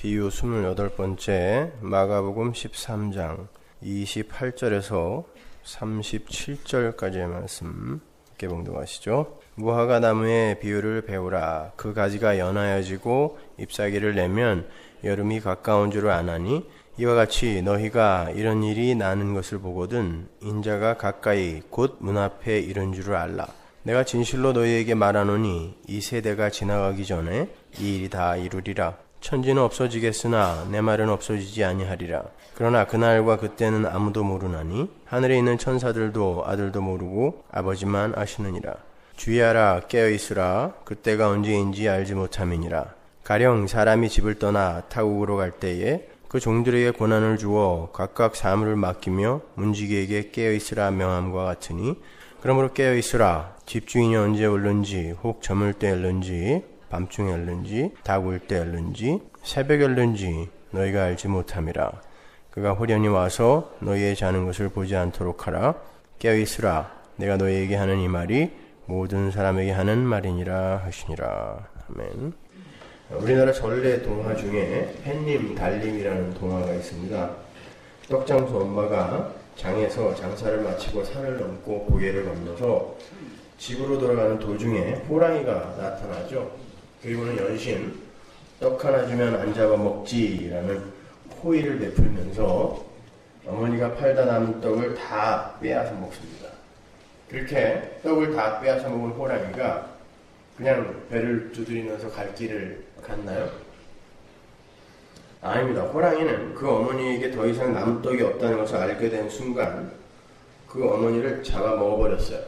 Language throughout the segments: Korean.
비유 28번째 마가복음 13장 28절에서 37절까지의 말씀 함께 봉독하시죠. 무화과 나무의 비유를 배우라. 그 가지가 연하여지고 잎사귀를 내면 여름이 가까운 줄을 아나니 이와 같이 너희가 이런 일이 나는 것을 보거든 인자가 가까이 곧 문 앞에 이른 줄을 알라. 내가 진실로 너희에게 말하노니 이 세대가 지나가기 전에 이 일이 다 이루리라. 천지는 없어지겠으나 내 말은 없어지지 아니하리라. 그러나 그날과 그때는 아무도 모르나니 하늘에 있는 천사들도 아들도 모르고 아버지만 아시느니라. 주의하라, 깨어있으라. 그때가 언제인지 알지 못함이니라. 가령 사람이 집을 떠나 타국으로 갈 때에 그 종들에게 권한을 주어 각각 사물을 맡기며 문지기에게 깨어있으라 명함과 같으니 그러므로 깨어있으라. 집주인이 언제 올는지 혹 저물 때 올는지 밤중에 올는지 닭울 때 올는지 새벽에 올는지 너희가 알지 못함이라. 그가 호련히 와서 너희의 자는 것을 보지 않도록 하라. 깨어있으라. 내가 너희에게 하는 이 말이 모든 사람에게 하는 말이니라 하시니라. 아멘. 우리나라 전래 동화 중에 햇님 달님이라는 동화가 있습니다. 떡장수 엄마가 장에서 장사를 마치고 산을 넘고 고개를 건너서 집으로 돌아가는 도중에 호랑이가 나타나죠. 그리고는 연신 떡 하나 주면 안 잡아먹지라는 호의를 베풀면서 어머니가 팔다 남은 떡을 다 빼앗아 먹습니다. 그렇게 떡을 다 빼앗아 먹은 호랑이가 그냥 배를 두드리면서 갈 길을 갔나요? 아닙니다. 호랑이는 그 어머니에게 더 이상 남은 떡이 없다는 것을 알게 된 순간 그 어머니를 잡아 먹어버렸어요.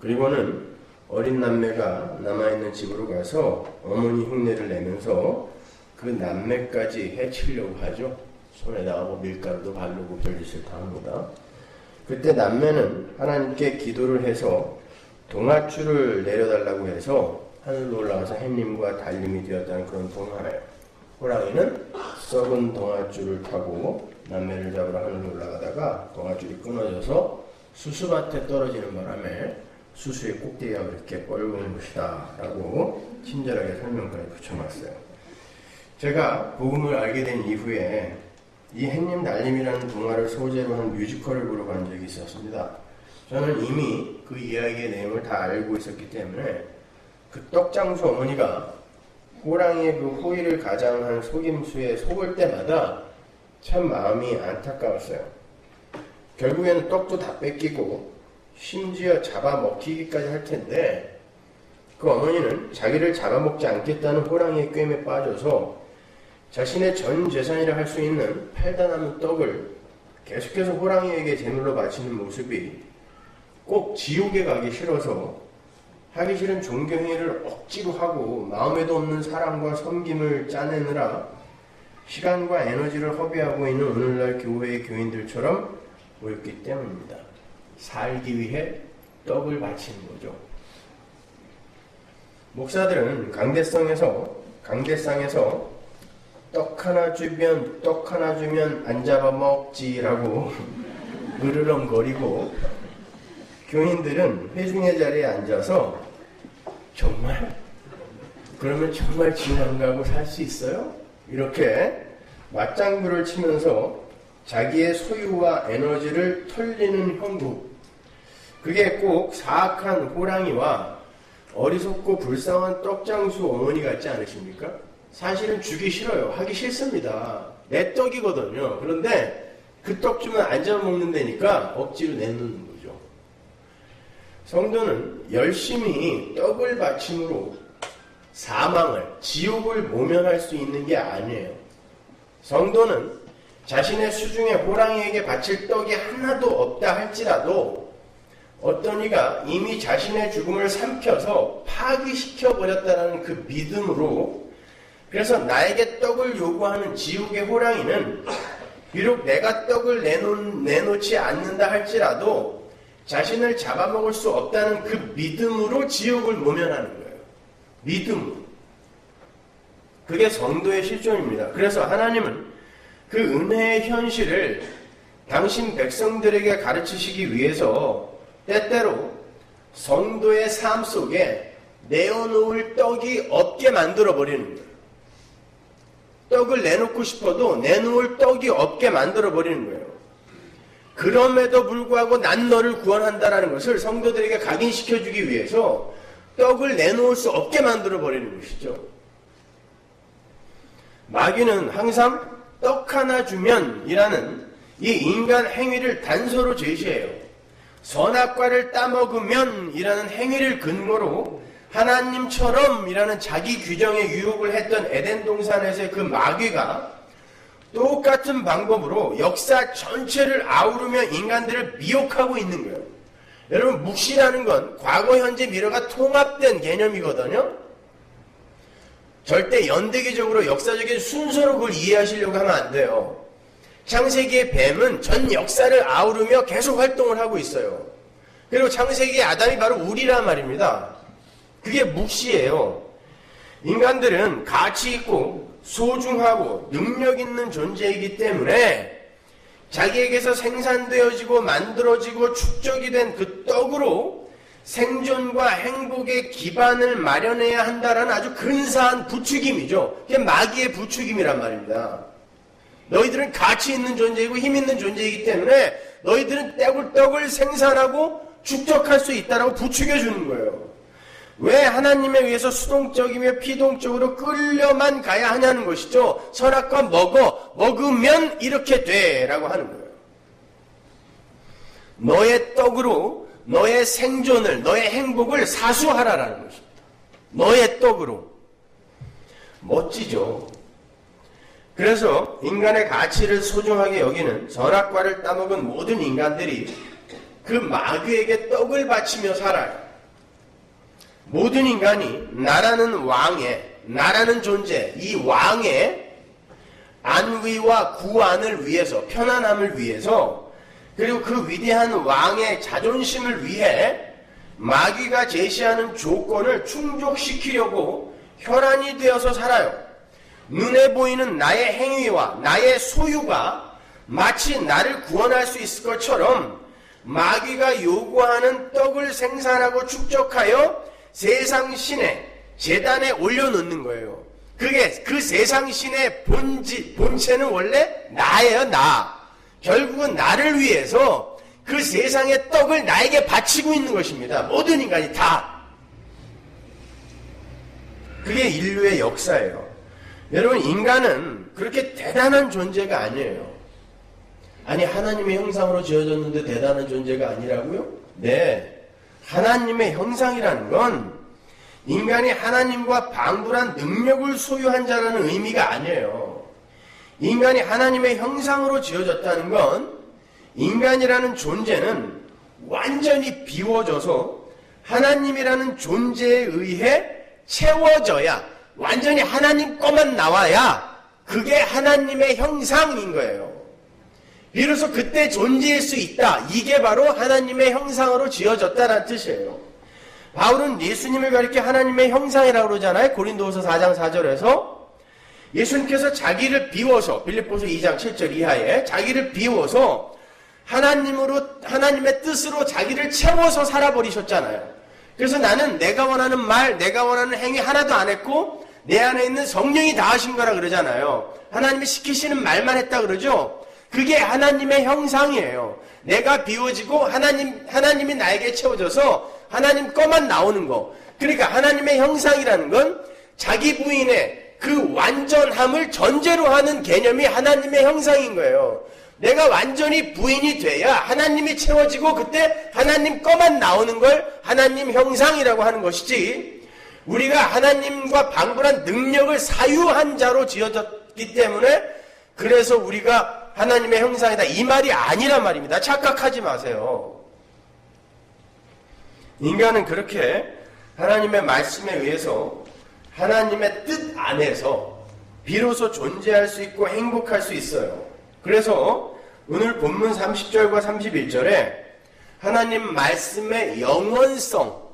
그리고는 어린 남매가 남아있는 집으로 가서 어머니 흉내를 내면서 그 남매까지 해치려고 하죠. 손에다가 밀가루도 바르고 별짓을 다 합니다. 그때 남매는 하나님께 기도를 해서 동아줄을 내려달라고 해서 하늘로 올라가서 햇님과 달님이 되었다는 그런 동화예요. 호랑이는 썩은 동아줄을 타고 남매를 잡으러 하늘로 올라가다가 동아줄이 끊어져서 수수밭에 떨어지는 바람에 수수의 꼭대기가 그렇게 뻘건 것이다 라고 친절하게 설명까지 붙여놨어요. 제가 복음을 알게 된 이후에 이 햇님 달님이라는 동화를 소재로 한 뮤지컬을 보러 간 적이 있었습니다. 저는 이미 그 이야기의 내용을 다 알고 있었기 때문에 그 떡장수 어머니가 호랑이의 그 호의를 가장한 속임수에 속을 때마다 참 마음이 안타까웠어요. 결국에는 떡도 다 뺏기고 심지어 잡아먹히기까지 할 텐데 그 어머니는 자기를 잡아먹지 않겠다는 호랑이의 꾀임에 빠져서 자신의 전 재산이라 할 수 있는 팔다 남은 떡을 계속해서 호랑이에게 제물로 바치는 모습이 꼭 지옥에 가기 싫어서 하기 싫은 종교행위를 억지로 하고 마음에도 없는 사랑과 섬김을 짜내느라 시간과 에너지를 허비하고 있는 오늘날 교회의 교인들처럼 보였기 때문입니다. 살기 위해 떡을 바치는 거죠. 목사들은 강대상에서 떡 하나 주면 안 잡아먹지라고 으르렁거리고 교인들은 회중의 자리에 앉아서 정말? 그러면 정말 지옥 안 가고 살 수 있어요? 이렇게 맞장구를 치면서 자기의 소유와 에너지를 털리는 형국. 그게 꼭 사악한 호랑이와 어리석고 불쌍한 떡장수 어머니 같지 않으십니까? 사실은 주기 싫어요. 하기 싫습니다. 내 떡이거든요. 그런데 그 떡 주면 안 잡아먹는다니까 억지로 내놓는 거죠. 성도는 열심히 떡을 바침으로 사망을, 지옥을 모면할 수 있는 게 아니에요. 성도는 자신의 수중에 호랑이에게 바칠 떡이 하나도 없다 할지라도 어떤 이가 이미 자신의 죽음을 삼켜서 파기시켜버렸다는 그 믿음으로 그래서 나에게 떡을 요구하는 지옥의 호랑이는 비록 내가 떡을 내놓지 않는다 할지라도 자신을 잡아먹을 수 없다는 그 믿음으로 지옥을 모면하는 거예요. 믿음으로. 그게 성도의 실존입니다. 그래서 하나님은 그 은혜의 현실을 당신 백성들에게 가르치시기 위해서 때때로 성도의 삶 속에 내어놓을 떡이 없게 만들어버리는 거예요. 떡을 내놓고 싶어도 내놓을 떡이 없게 만들어버리는 거예요. 그럼에도 불구하고 난 너를 구원한다라는 것을 성도들에게 각인시켜주기 위해서 떡을 내놓을 수 없게 만들어버리는 것이죠. 마귀는 항상 떡 하나 주면 이라는 이 인간 행위를 단서로 제시해요. 선악과를 따먹으면 이라는 행위를 근거로 하나님처럼 이라는 자기 규정에 유혹을 했던 에덴 동산에서의 그 마귀가 똑같은 방법으로 역사 전체를 아우르며 인간들을 미혹하고 있는 거예요. 여러분, 묵시라는 건 과거, 현재, 미래가 통합된 개념이거든요. 절대 연대기적으로 역사적인 순서로 그걸 이해하시려고 하면 안 돼요. 창세기의 뱀은 전 역사를 아우르며 계속 활동을 하고 있어요. 그리고 창세기의 아담이 바로 우리란 말입니다. 그게 묵시예요. 인간들은 가치 있고 소중하고 능력 있는 존재이기 때문에 자기에게서 생산되어지고 만들어지고 축적이 된 그 떡으로 생존과 행복의 기반을 마련해야 한다라는 아주 근사한 부추김이죠. 그게 마귀의 부추김이란 말입니다. 너희들은 가치 있는 존재이고 힘 있는 존재이기 때문에 너희들은 떡을 생산하고 축적할 수 있다라고 부추겨주는 거예요. 왜 하나님에 의해서 수동적이며 피동적으로 끌려만 가야 하냐는 것이죠. 선악과 먹으면 이렇게 돼 라고 하는 거예요. 너의 떡으로 너의 생존을, 너의 행복을 사수하라라는 것입니다. 너의 떡으로. 멋지죠. 그래서 인간의 가치를 소중하게 여기는 선악과를 따먹은 모든 인간들이 그 마귀에게 떡을 바치며 살아요. 모든 인간이 나라는 존재, 이 왕의 안위와 구안을 위해서, 편안함을 위해서, 그리고 그 위대한 왕의 자존심을 위해 마귀가 제시하는 조건을 충족시키려고 혈안이 되어서 살아요. 눈에 보이는 나의 행위와 나의 소유가 마치 나를 구원할 수 있을 것처럼 마귀가 요구하는 떡을 생산하고 축적하여 세상 신의 제단에 올려놓는 거예요. 그게 그 세상 신의 본체는 원래 나예요, 나. 결국은 나를 위해서 그 세상의 떡을 나에게 바치고 있는 것입니다. 모든 인간이 다. 그게 인류의 역사예요. 여러분, 인간은 그렇게 대단한 존재가 아니에요. 아니, 하나님의 형상으로 지어졌는데 대단한 존재가 아니라고요? 네. 하나님의 형상이라는 건 인간이 하나님과 방불한 능력을 소유한 자라는 의미가 아니에요. 인간이 하나님의 형상으로 지어졌다는 건 인간이라는 존재는 완전히 비워져서 하나님이라는 존재에 의해 채워져야, 완전히 하나님 것만 나와야 그게 하나님의 형상인 거예요. 비로소 그때 존재할 수 있다. 이게 바로 하나님의 형상으로 지어졌다는 뜻이에요. 바울은 예수님을 가리켜 하나님의 형상이라고 그러잖아요. 고린도후서 4장 4절에서 예수님께서 자기를 비워서, 빌립보서 2장 7절 이하에 자기를 비워서 하나님의 뜻으로 자기를 채워서 살아버리셨잖아요. 그래서 나는 내가 원하는 말, 내가 원하는 행위 하나도 안 했고 내 안에 있는 성령이 다 하신 거라 그러잖아요. 하나님이 시키시는 말만 했다 그러죠. 그게 하나님의 형상이에요. 내가 비워지고 하나님이 나에게 채워져서 하나님 것만 나오는 거. 그러니까 하나님의 형상이라는 건 자기 부인의 그 완전함을 전제로 하는 개념이 하나님의 형상인 거예요. 내가 완전히 부인이 돼야 하나님이 채워지고 그때 하나님 것만 나오는 걸 하나님 형상이라고 하는 것이지, 우리가 하나님과 방불한 능력을 사유한 자로 지어졌기 때문에 그래서 우리가 하나님의 형상이다, 이 말이 아니란 말입니다. 착각하지 마세요. 인간은 그렇게 하나님의 말씀에 의해서 하나님의 뜻 안에서 비로소 존재할 수 있고 행복할 수 있어요. 그래서 오늘 본문 30절과 31절에 하나님 말씀의 영원성,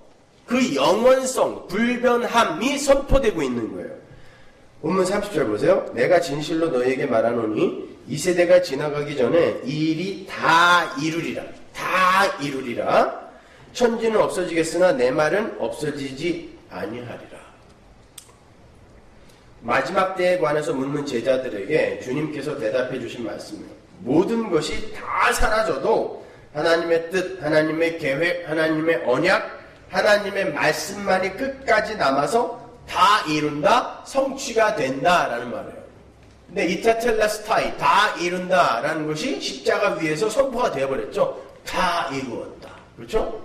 그 영원성, 불변함이 선포되고 있는 거예요. 본문 30절 보세요. 내가 진실로 너희에게 말하노니 이 세대가 지나가기 전에 이 일이 다 이루리라. 다 이루리라. 천지는 없어지겠으나 내 말은 없어지지 아니하리라. 마지막 때에 관해서 묻는 제자들에게 주님께서 대답해 주신 말씀이에요. 모든 것이 다 사라져도 하나님의 뜻, 하나님의 계획, 하나님의 언약, 하나님의 말씀만이 끝까지 남아서 다 이룬다, 성취가 된다라는 말이에요. 근데 이타텔라스타이, 다 이룬다라는 것이 십자가 위에서 선포가 되어버렸죠. 다 이루었다. 그렇죠?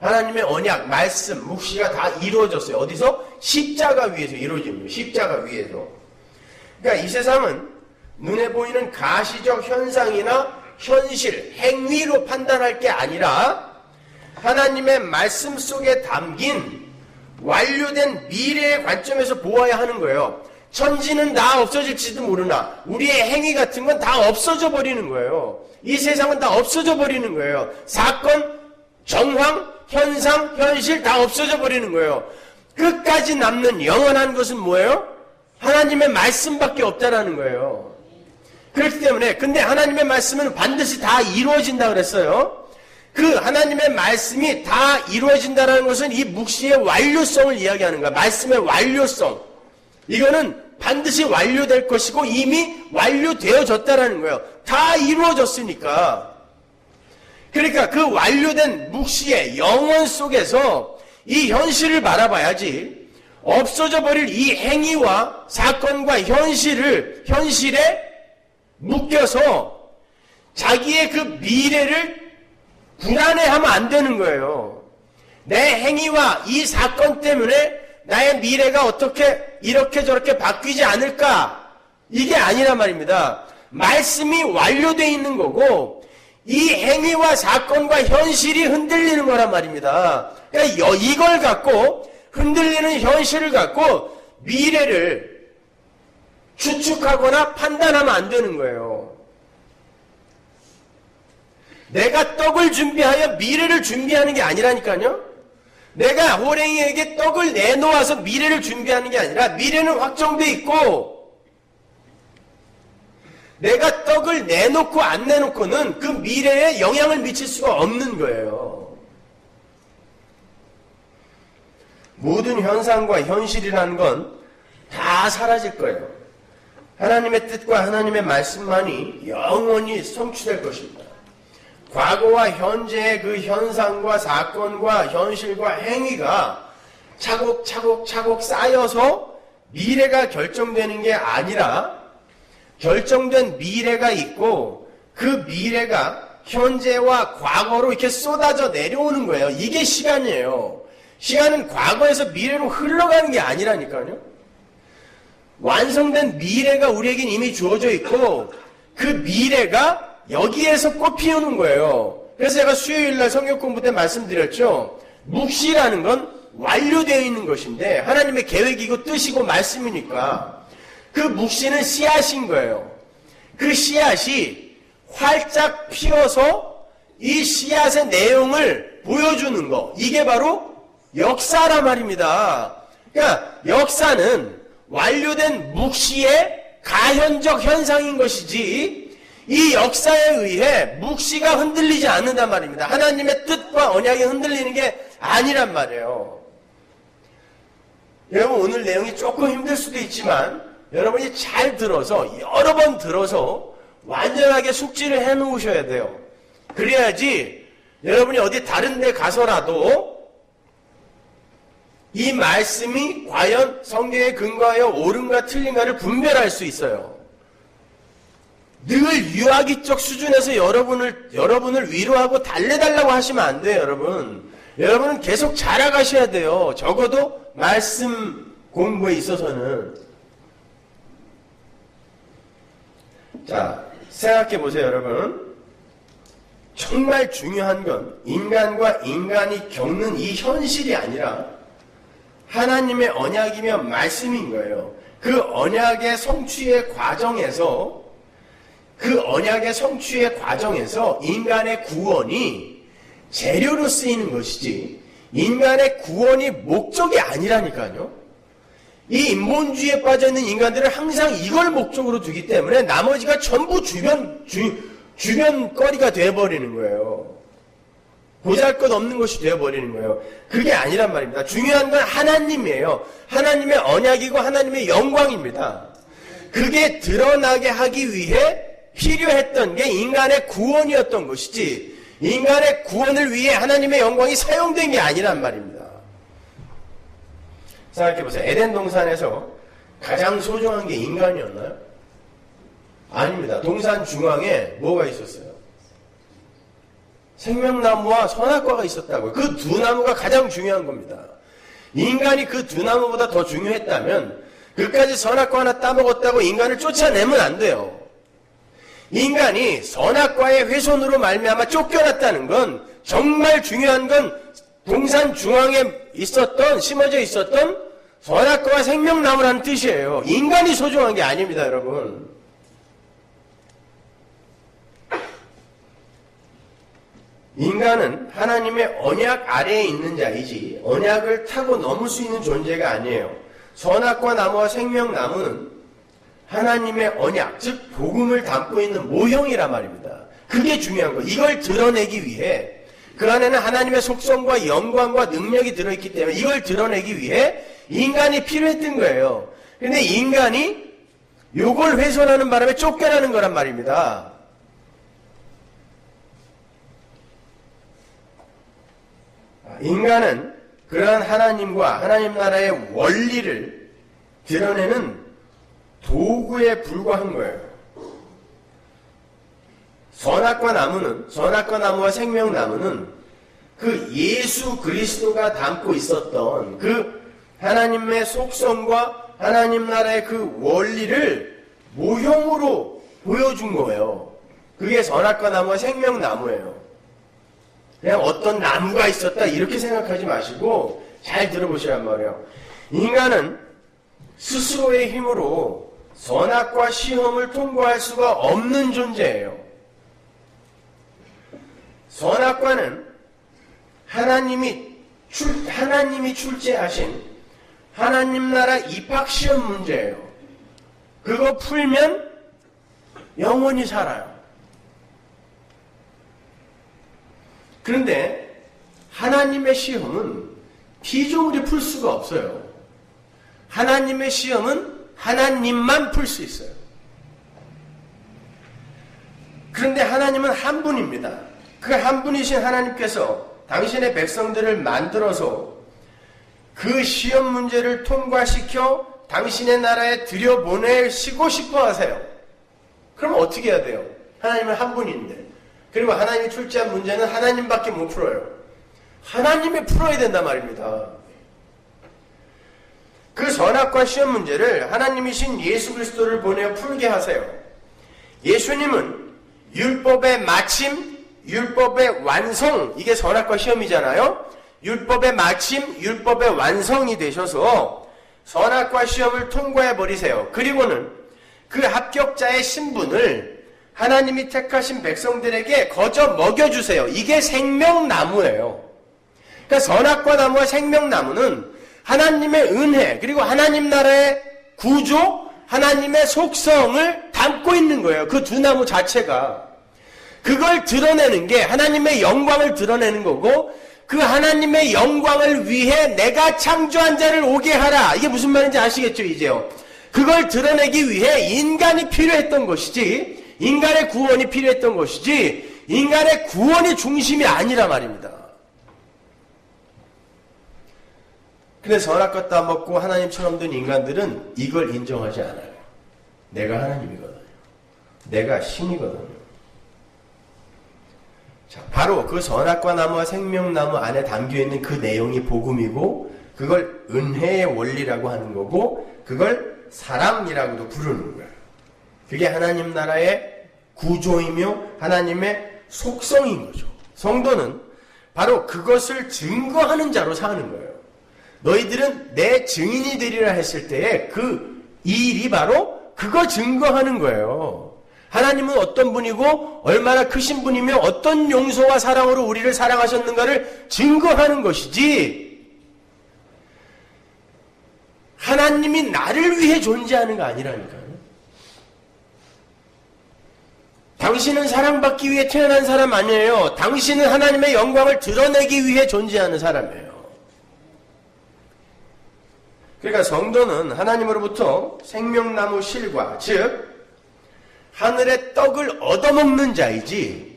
하나님의 언약, 말씀, 묵시가 다 이루어졌어요. 어디서? 십자가 위에서 이루어진 거예요. 십자가 위에서. 그러니까 이 세상은 눈에 보이는 가시적 현상이나 현실, 행위로 판단할 게 아니라 하나님의 말씀 속에 담긴 완료된 미래의 관점에서 보아야 하는 거예요. 천지는 다 없어질지도 모르나 우리의 행위 같은 건 다 없어져 버리는 거예요. 이 세상은 다 없어져 버리는 거예요. 사건, 정황, 현상, 현실 다 없어져 버리는 거예요. 끝까지 남는 영원한 것은 뭐예요? 하나님의 말씀밖에 없다라는 거예요. 그렇기 때문에 근데 하나님의 말씀은 반드시 다 이루어진다 그랬어요. 그 하나님의 말씀이 다 이루어진다는 것은 이 묵시의 완료성을 이야기하는 거야. 말씀의 완료성. 이거는 반드시 완료될 것이고 이미 완료되어졌다라는 거예요. 다 이루어졌으니까. 그러니까 그 완료된 묵시의 영원 속에서 이 현실을 바라봐야지 없어져 버릴 이 행위와 사건과 현실에 묶여서 자기의 그 미래를 불안해하면 안 되는 거예요. 내 행위와 이 사건 때문에 나의 미래가 어떻게 이렇게 저렇게 바뀌지 않을까? 이게 아니란 말입니다. 말씀이 완료되어 있는 거고 이 행위와 사건과 현실이 흔들리는 거란 말입니다. 그러니까 이걸 갖고 흔들리는 현실을 갖고 미래를 추측하거나 판단하면 안 되는 거예요. 내가 떡을 준비하여 미래를 준비하는 게 아니라니까요. 내가 호랭이에게 떡을 내놓아서 미래를 준비하는 게 아니라 미래는 확정돼 있고 내가 떡을 내놓고 안 내놓고는 그 미래에 영향을 미칠 수가 없는 거예요. 모든 현상과 현실이라는 건 다 사라질 거예요. 하나님의 뜻과 하나님의 말씀만이 영원히 성취될 것입니다. 과거와 현재의 그 현상과 사건과 현실과 행위가 차곡차곡 쌓여서 미래가 결정되는 게 아니라 결정된 미래가 있고 그 미래가 현재와 과거로 이렇게 쏟아져 내려오는 거예요. 이게 시간이에요. 시간은 과거에서 미래로 흘러가는 게 아니라니까요. 완성된 미래가 우리에겐 이미 주어져 있고 그 미래가 여기에서 꽃 피우는 거예요. 그래서 제가 수요일날 성경 공부 때 말씀드렸죠. 묵시라는 건 완료되어 있는 것인데 하나님의 계획이고 뜻이고 말씀이니까 그 묵시는 씨앗인 거예요. 그 씨앗이 활짝 피어서 이 씨앗의 내용을 보여주는 거. 이게 바로 역사란 말입니다. 그러니까 역사는 완료된 묵시의 가현적 현상인 것이지 이 역사에 의해 묵시가 흔들리지 않는단 말입니다. 하나님의 뜻과 언약이 흔들리는 게 아니란 말이에요. 여러분 오늘 내용이 조금 힘들 수도 있지만 여러분이 잘 들어서 여러 번 들어서 완전하게 숙지를 해놓으셔야 돼요. 그래야지 여러분이 어디 다른 데 가서라도 이 말씀이 과연 성경에 근거하여 옳은가 틀린가를 분별할 수 있어요. 늘 유아기적 수준에서 여러분을 위로하고 달래달라고 하시면 안 돼요, 여러분. 여러분은 계속 자라가셔야 돼요. 적어도 말씀 공부에 있어서는. 자, 생각해 보세요, 여러분. 정말 중요한 건 인간과 인간이 겪는 이 현실이 아니라 하나님의 언약이며 말씀인 거예요. 그 언약의 성취의 과정에서 인간의 구원이 재료로 쓰이는 것이지 인간의 구원이 목적이 아니라니까요. 이 인본주의에 빠져있는 인간들은 항상 이걸 목적으로 두기 때문에 나머지가 전부 주변거리가 되어버리는 거예요. 보잘것없는 것이 되어버리는 거예요. 그게 아니란 말입니다. 중요한 건 하나님이에요. 하나님의 언약이고 하나님의 영광입니다. 그게 드러나게 하기 위해 필요했던 게 인간의 구원이었던 것이지, 인간의 구원을 위해 하나님의 영광이 사용된 게 아니란 말입니다. 생각해보세요. 에덴 동산에서 가장 소중한 게 인간이었나요? 아닙니다. 동산 중앙에 뭐가 있었어요? 생명나무와 선악과가 있었다고요. 그 두 나무가 가장 중요한 겁니다. 인간이 그 두 나무보다 더 중요했다면 그까지 선악과 하나 따먹었다고 인간을 쫓아내면 안 돼요. 인간이 선악과의 훼손으로 말미암아 쫓겨났다는 건, 정말 중요한 건 동산 중앙에 있었던, 심어져 있었던 선악과와 생명나무라는 뜻이에요. 인간이 소중한 게 아닙니다, 여러분. 인간은 하나님의 언약 아래에 있는 자이지 언약을 타고 넘을 수 있는 존재가 아니에요. 선악과 나무와 생명나무는 하나님의 언약, 즉 복음을 담고 있는 모형이란 말입니다. 그게 중요한 거예요. 이걸 드러내기 위해, 그 안에는 하나님의 속성과 영광과 능력이 들어있기 때문에 이걸 드러내기 위해 인간이 필요했던 거예요. 그런데 인간이 요걸 훼손하는 바람에 쫓겨나는 거란 말입니다. 인간은 그러한 하나님과 하나님 나라의 원리를 드러내는 도구에 불과한 거예요. 선악과 나무와 생명나무는 그 예수 그리스도가 담고 있었던 그 하나님의 속성과 하나님 나라의 그 원리를 모형으로 보여준 거예요. 그게 선악과 나무와 생명나무예요. 그냥 어떤 나무가 있었다 이렇게 생각하지 마시고 잘 들어보시란 말이에요. 인간은 스스로의 힘으로 선악과 시험을 통과할 수가 없는 존재예요. 선악과는 하나님이 출제하신 하나님 나라 입학시험 문제예요. 그거 풀면 영원히 살아요. 그런데 하나님의 시험은 피조물이 풀 수가 없어요. 하나님의 시험은 하나님만 풀 수 있어요. 그런데 하나님은 한 분입니다. 그 한 분이신 하나님께서 당신의 백성들을 만들어서 그 시험 문제를 통과시켜 당신의 나라에 들여보내시고 싶어 하세요. 그럼 어떻게 해야 돼요? 하나님은 한 분인데. 그리고 하나님이 출제한 문제는 하나님밖에 못 풀어요. 하나님이 풀어야 된단 말입니다. 그 선악과 시험 문제를 하나님이신 예수 그리스도를 보내어 풀게 하세요. 예수님은 율법의 마침, 율법의 완성, 이게 선악과 시험이잖아요. 율법의 마침, 율법의 완성이 되셔서 선악과 시험을 통과해 버리세요. 그리고는 그 합격자의 신분을 하나님이 택하신 백성들에게 거저 먹여주세요. 이게 생명나무예요. 그러니까 선악과 나무와 생명나무는 하나님의 은혜, 그리고 하나님 나라의 구조, 하나님의 속성을 담고 있는 거예요. 그 두 나무 자체가. 그걸 드러내는 게 하나님의 영광을 드러내는 거고, 그 하나님의 영광을 위해 내가 창조한 자를 오게 하라. 이게 무슨 말인지 아시겠죠, 이제요? 그걸 드러내기 위해 인간이 필요했던 것이지, 인간의 구원이 필요했던 것이지, 인간의 구원이 중심이 아니라 말입니다. 근데 선악과 따먹고 하나님처럼 된 인간들은 이걸 인정하지 않아요. 내가 하나님이거든요. 내가 신이거든요. 자, 바로 그 선악과 나무와 생명나무 안에 담겨있는 그 내용이 복음이고, 그걸 은혜의 원리라고 하는 거고, 그걸 사랑이라고도 부르는 거예요. 그게 하나님 나라의 구조이며 하나님의 속성인 거죠. 성도는 바로 그것을 증거하는 자로 사는 거예요. 너희들은 내 증인이 되리라 했을 때에 그 일이 바로 그거 증거하는 거예요. 하나님은 어떤 분이고 얼마나 크신 분이며 어떤 용서와 사랑으로 우리를 사랑하셨는가를 증거하는 것이지, 하나님이 나를 위해 존재하는 거 아니라니까요. 당신은 사랑받기 위해 태어난 사람 아니에요. 당신은 하나님의 영광을 드러내기 위해 존재하는 사람이에요. 그러니까 성도는 하나님으로부터 생명나무 실과, 즉 하늘의 떡을 얻어먹는 자이지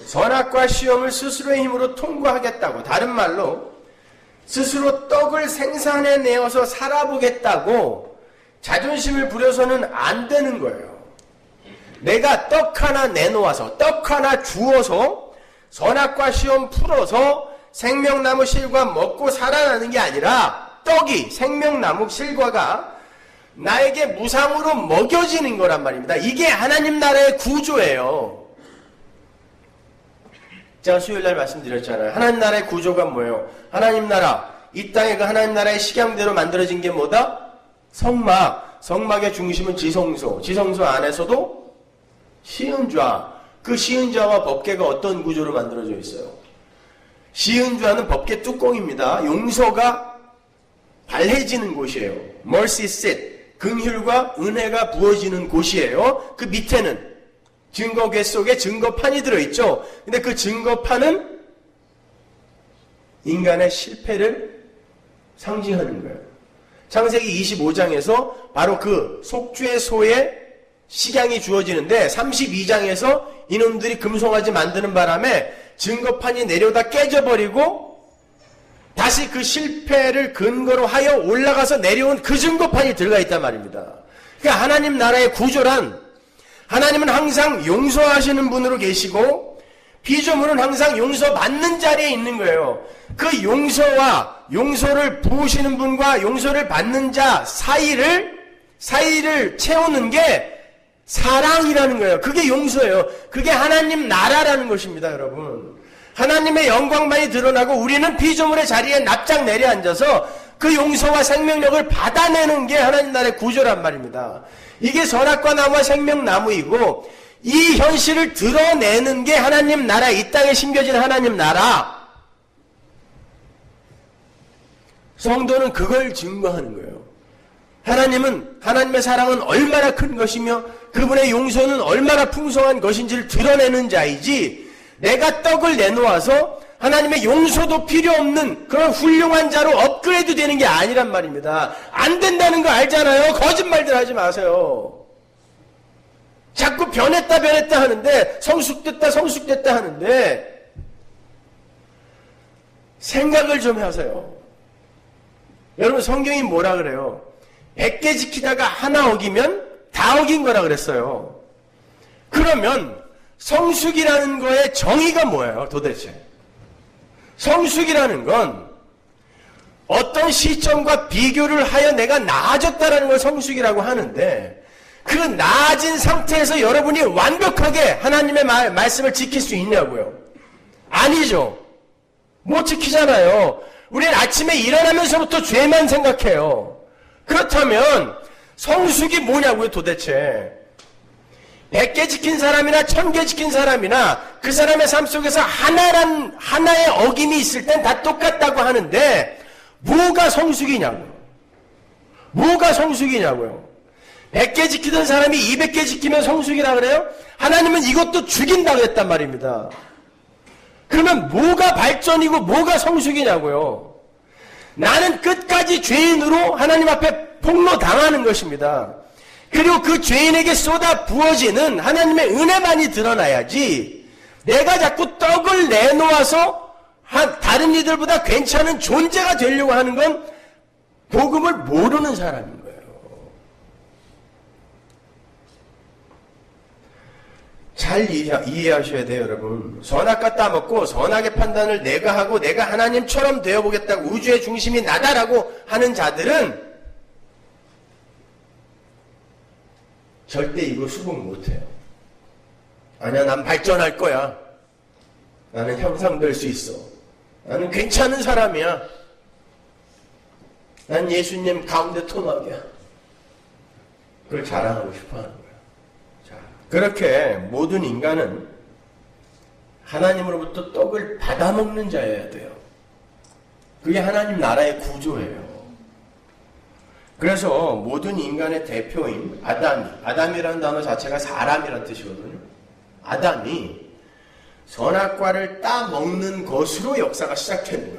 선악과 시험을 스스로의 힘으로 통과하겠다고, 다른 말로 스스로 떡을 생산해내어서 살아보겠다고 자존심을 부려서는 안 되는 거예요. 내가 떡 하나 내놓아서, 떡 하나 주어서 선악과 시험 풀어서 생명나무 실과 먹고 살아나는 게 아니라 떡이, 생명나무 실과가 나에게 무상으로 먹여지는 거란 말입니다. 이게 하나님 나라의 구조예요. 제가 수요일날 말씀드렸잖아요. 하나님 나라의 구조가 뭐예요? 하나님 나라, 이 땅에 그 하나님 나라의 식양대로 만들어진 게 뭐다? 성막, 성막의 중심은 지성소, 지성소 안에서도 시은좌, 그 시은좌와 법궤가 어떤 구조로 만들어져 있어요? 시은좌는 법궤 뚜껑입니다. 용서가 발해지는 곳이에요. mercy seat, 긍휼과 은혜가 부어지는 곳이에요. 그 밑에는 증거궤 속에 증거판이 들어있죠. 근데 그 증거판은 인간의 실패를 상징하는 거예요. 창세기 25장에서 바로 그 속죄 소에 식양이 주어지는데 32장에서 이놈들이 금송아지 만드는 바람에 증거판이 내려다 깨져버리고 다시 그 실패를 근거로 하여 올라가서 내려온 그 증거판이 들어가 있단 말입니다. 그러니까 하나님 나라의 구조란, 하나님은 항상 용서하시는 분으로 계시고 피조물은 항상 용서받는 자리에 있는 거예요. 그 용서와 용서를 부으시는 분과 용서를 받는 자 사이를 채우는 게 사랑이라는 거예요. 그게 용서예요. 그게 하나님 나라라는 것입니다, 여러분. 하나님의 영광만이 드러나고 우리는 피조물의 자리에 납작 내려앉아서 그 용서와 생명력을 받아내는 게 하나님 나라의 구조란 말입니다. 이게 선악과 나무와 생명나무이고 이 현실을 드러내는 게 하나님 나라, 이 땅에 심겨진 하나님 나라. 성도는 그걸 증거하는 거예요. 하나님의 사랑은 얼마나 큰 것이며 그분의 용서는 얼마나 풍성한 것인지를 드러내는 자이지, 내가 떡을 내놓아서 하나님의 용서도 필요 없는 그런 훌륭한 자로 업그레이드 되는 게 아니란 말입니다. 안 된다는 거 알잖아요. 거짓말들 하지 마세요. 자꾸 변했다 하는데, 성숙됐다 하는데 생각을 좀 하세요. 여러분, 성경이 뭐라 그래요? 100개 지키다가 하나 어기면 다 어긴 거라 그랬어요. 그러면 성숙이라는 거의 정의가 뭐예요, 도대체? 성숙이라는 건 어떤 시점과 비교를 하여 내가 나아졌다라는 걸 성숙이라고 하는데, 그 나아진 상태에서 여러분이 완벽하게 하나님의 말씀을 지킬 수 있냐고요? 아니죠. 못 지키잖아요. 우리는 아침에 일어나면서부터 죄만 생각해요. 그렇다면 성숙이 뭐냐고요, 도대체? 100개 지킨 사람이나 1000개 지킨 사람이나 그 사람의 삶 속에서 하나의 어김이 있을 땐 다 똑같다고 하는데 뭐가 성숙이냐고요? 뭐가 성숙이냐고요? 100개 지키던 사람이 200개 지키면 성숙이라 그래요? 하나님은 이것도 죽인다고 했단 말입니다. 그러면 뭐가 발전이고 뭐가 성숙이냐고요? 나는 끝까지 죄인으로 하나님 앞에 폭로당하는 것입니다. 그리고 그 죄인에게 쏟아 부어지는 하나님의 은혜만이 드러나야지, 내가 자꾸 떡을 내놓아서 다른 이들보다 괜찮은 존재가 되려고 하는 건 복음을 모르는 사람인 거예요. 잘 이해하셔야 돼요, 여러분. 선악과 따먹고 선악의 판단을 내가 하고 내가 하나님처럼 되어보겠다고, 우주의 중심이 나다라고 하는 자들은 절대 이거 수긍 못해요. 아니야, 난 발전할 거야. 나는 형상될 수 있어. 나는 괜찮은 사람이야. 난 예수님 가운데 토막이야. 그걸 자랑하고 싶어 하는 거야. 자, 그렇게 모든 인간은 하나님으로부터 떡을 받아먹는 자여야 돼요. 그게 하나님 나라의 구조예요. 그래서 모든 인간의 대표인 아담이라는 단어 자체가 사람이라는 뜻이거든요. 아담이 선악과를 따먹는 것으로 역사가 시작되는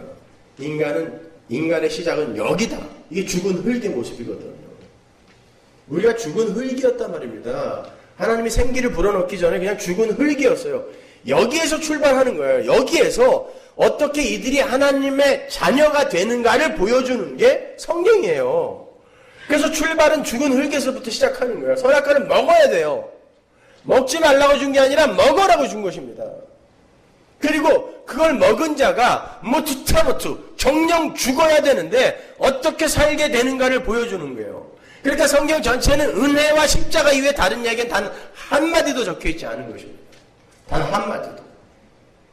거예요. 인간의 시작은 여기다. 이게 죽은 흙의 모습이거든요. 우리가 죽은 흙이었단 말입니다. 하나님이 생기를 불어넣기 전에 그냥 죽은 흙이었어요. 여기에서 출발하는 거예요. 여기에서 어떻게 이들이 하나님의 자녀가 되는가를 보여주는 게 성경이에요. 그래서 출발은 죽은 흙에서부터 시작하는 거예요. 선악과를 먹어야 돼요. 먹지 말라고 준 게 아니라 먹으라고 준 것입니다. 그리고 그걸 먹은 자가 모투타모투 정령 죽어야 되는데 어떻게 살게 되는가를 보여주는 거예요. 그러니까 성경 전체는 은혜와 십자가 이외에 다른 이야기는 단 한마디도 적혀있지 않은 것입니다. 단 한마디도.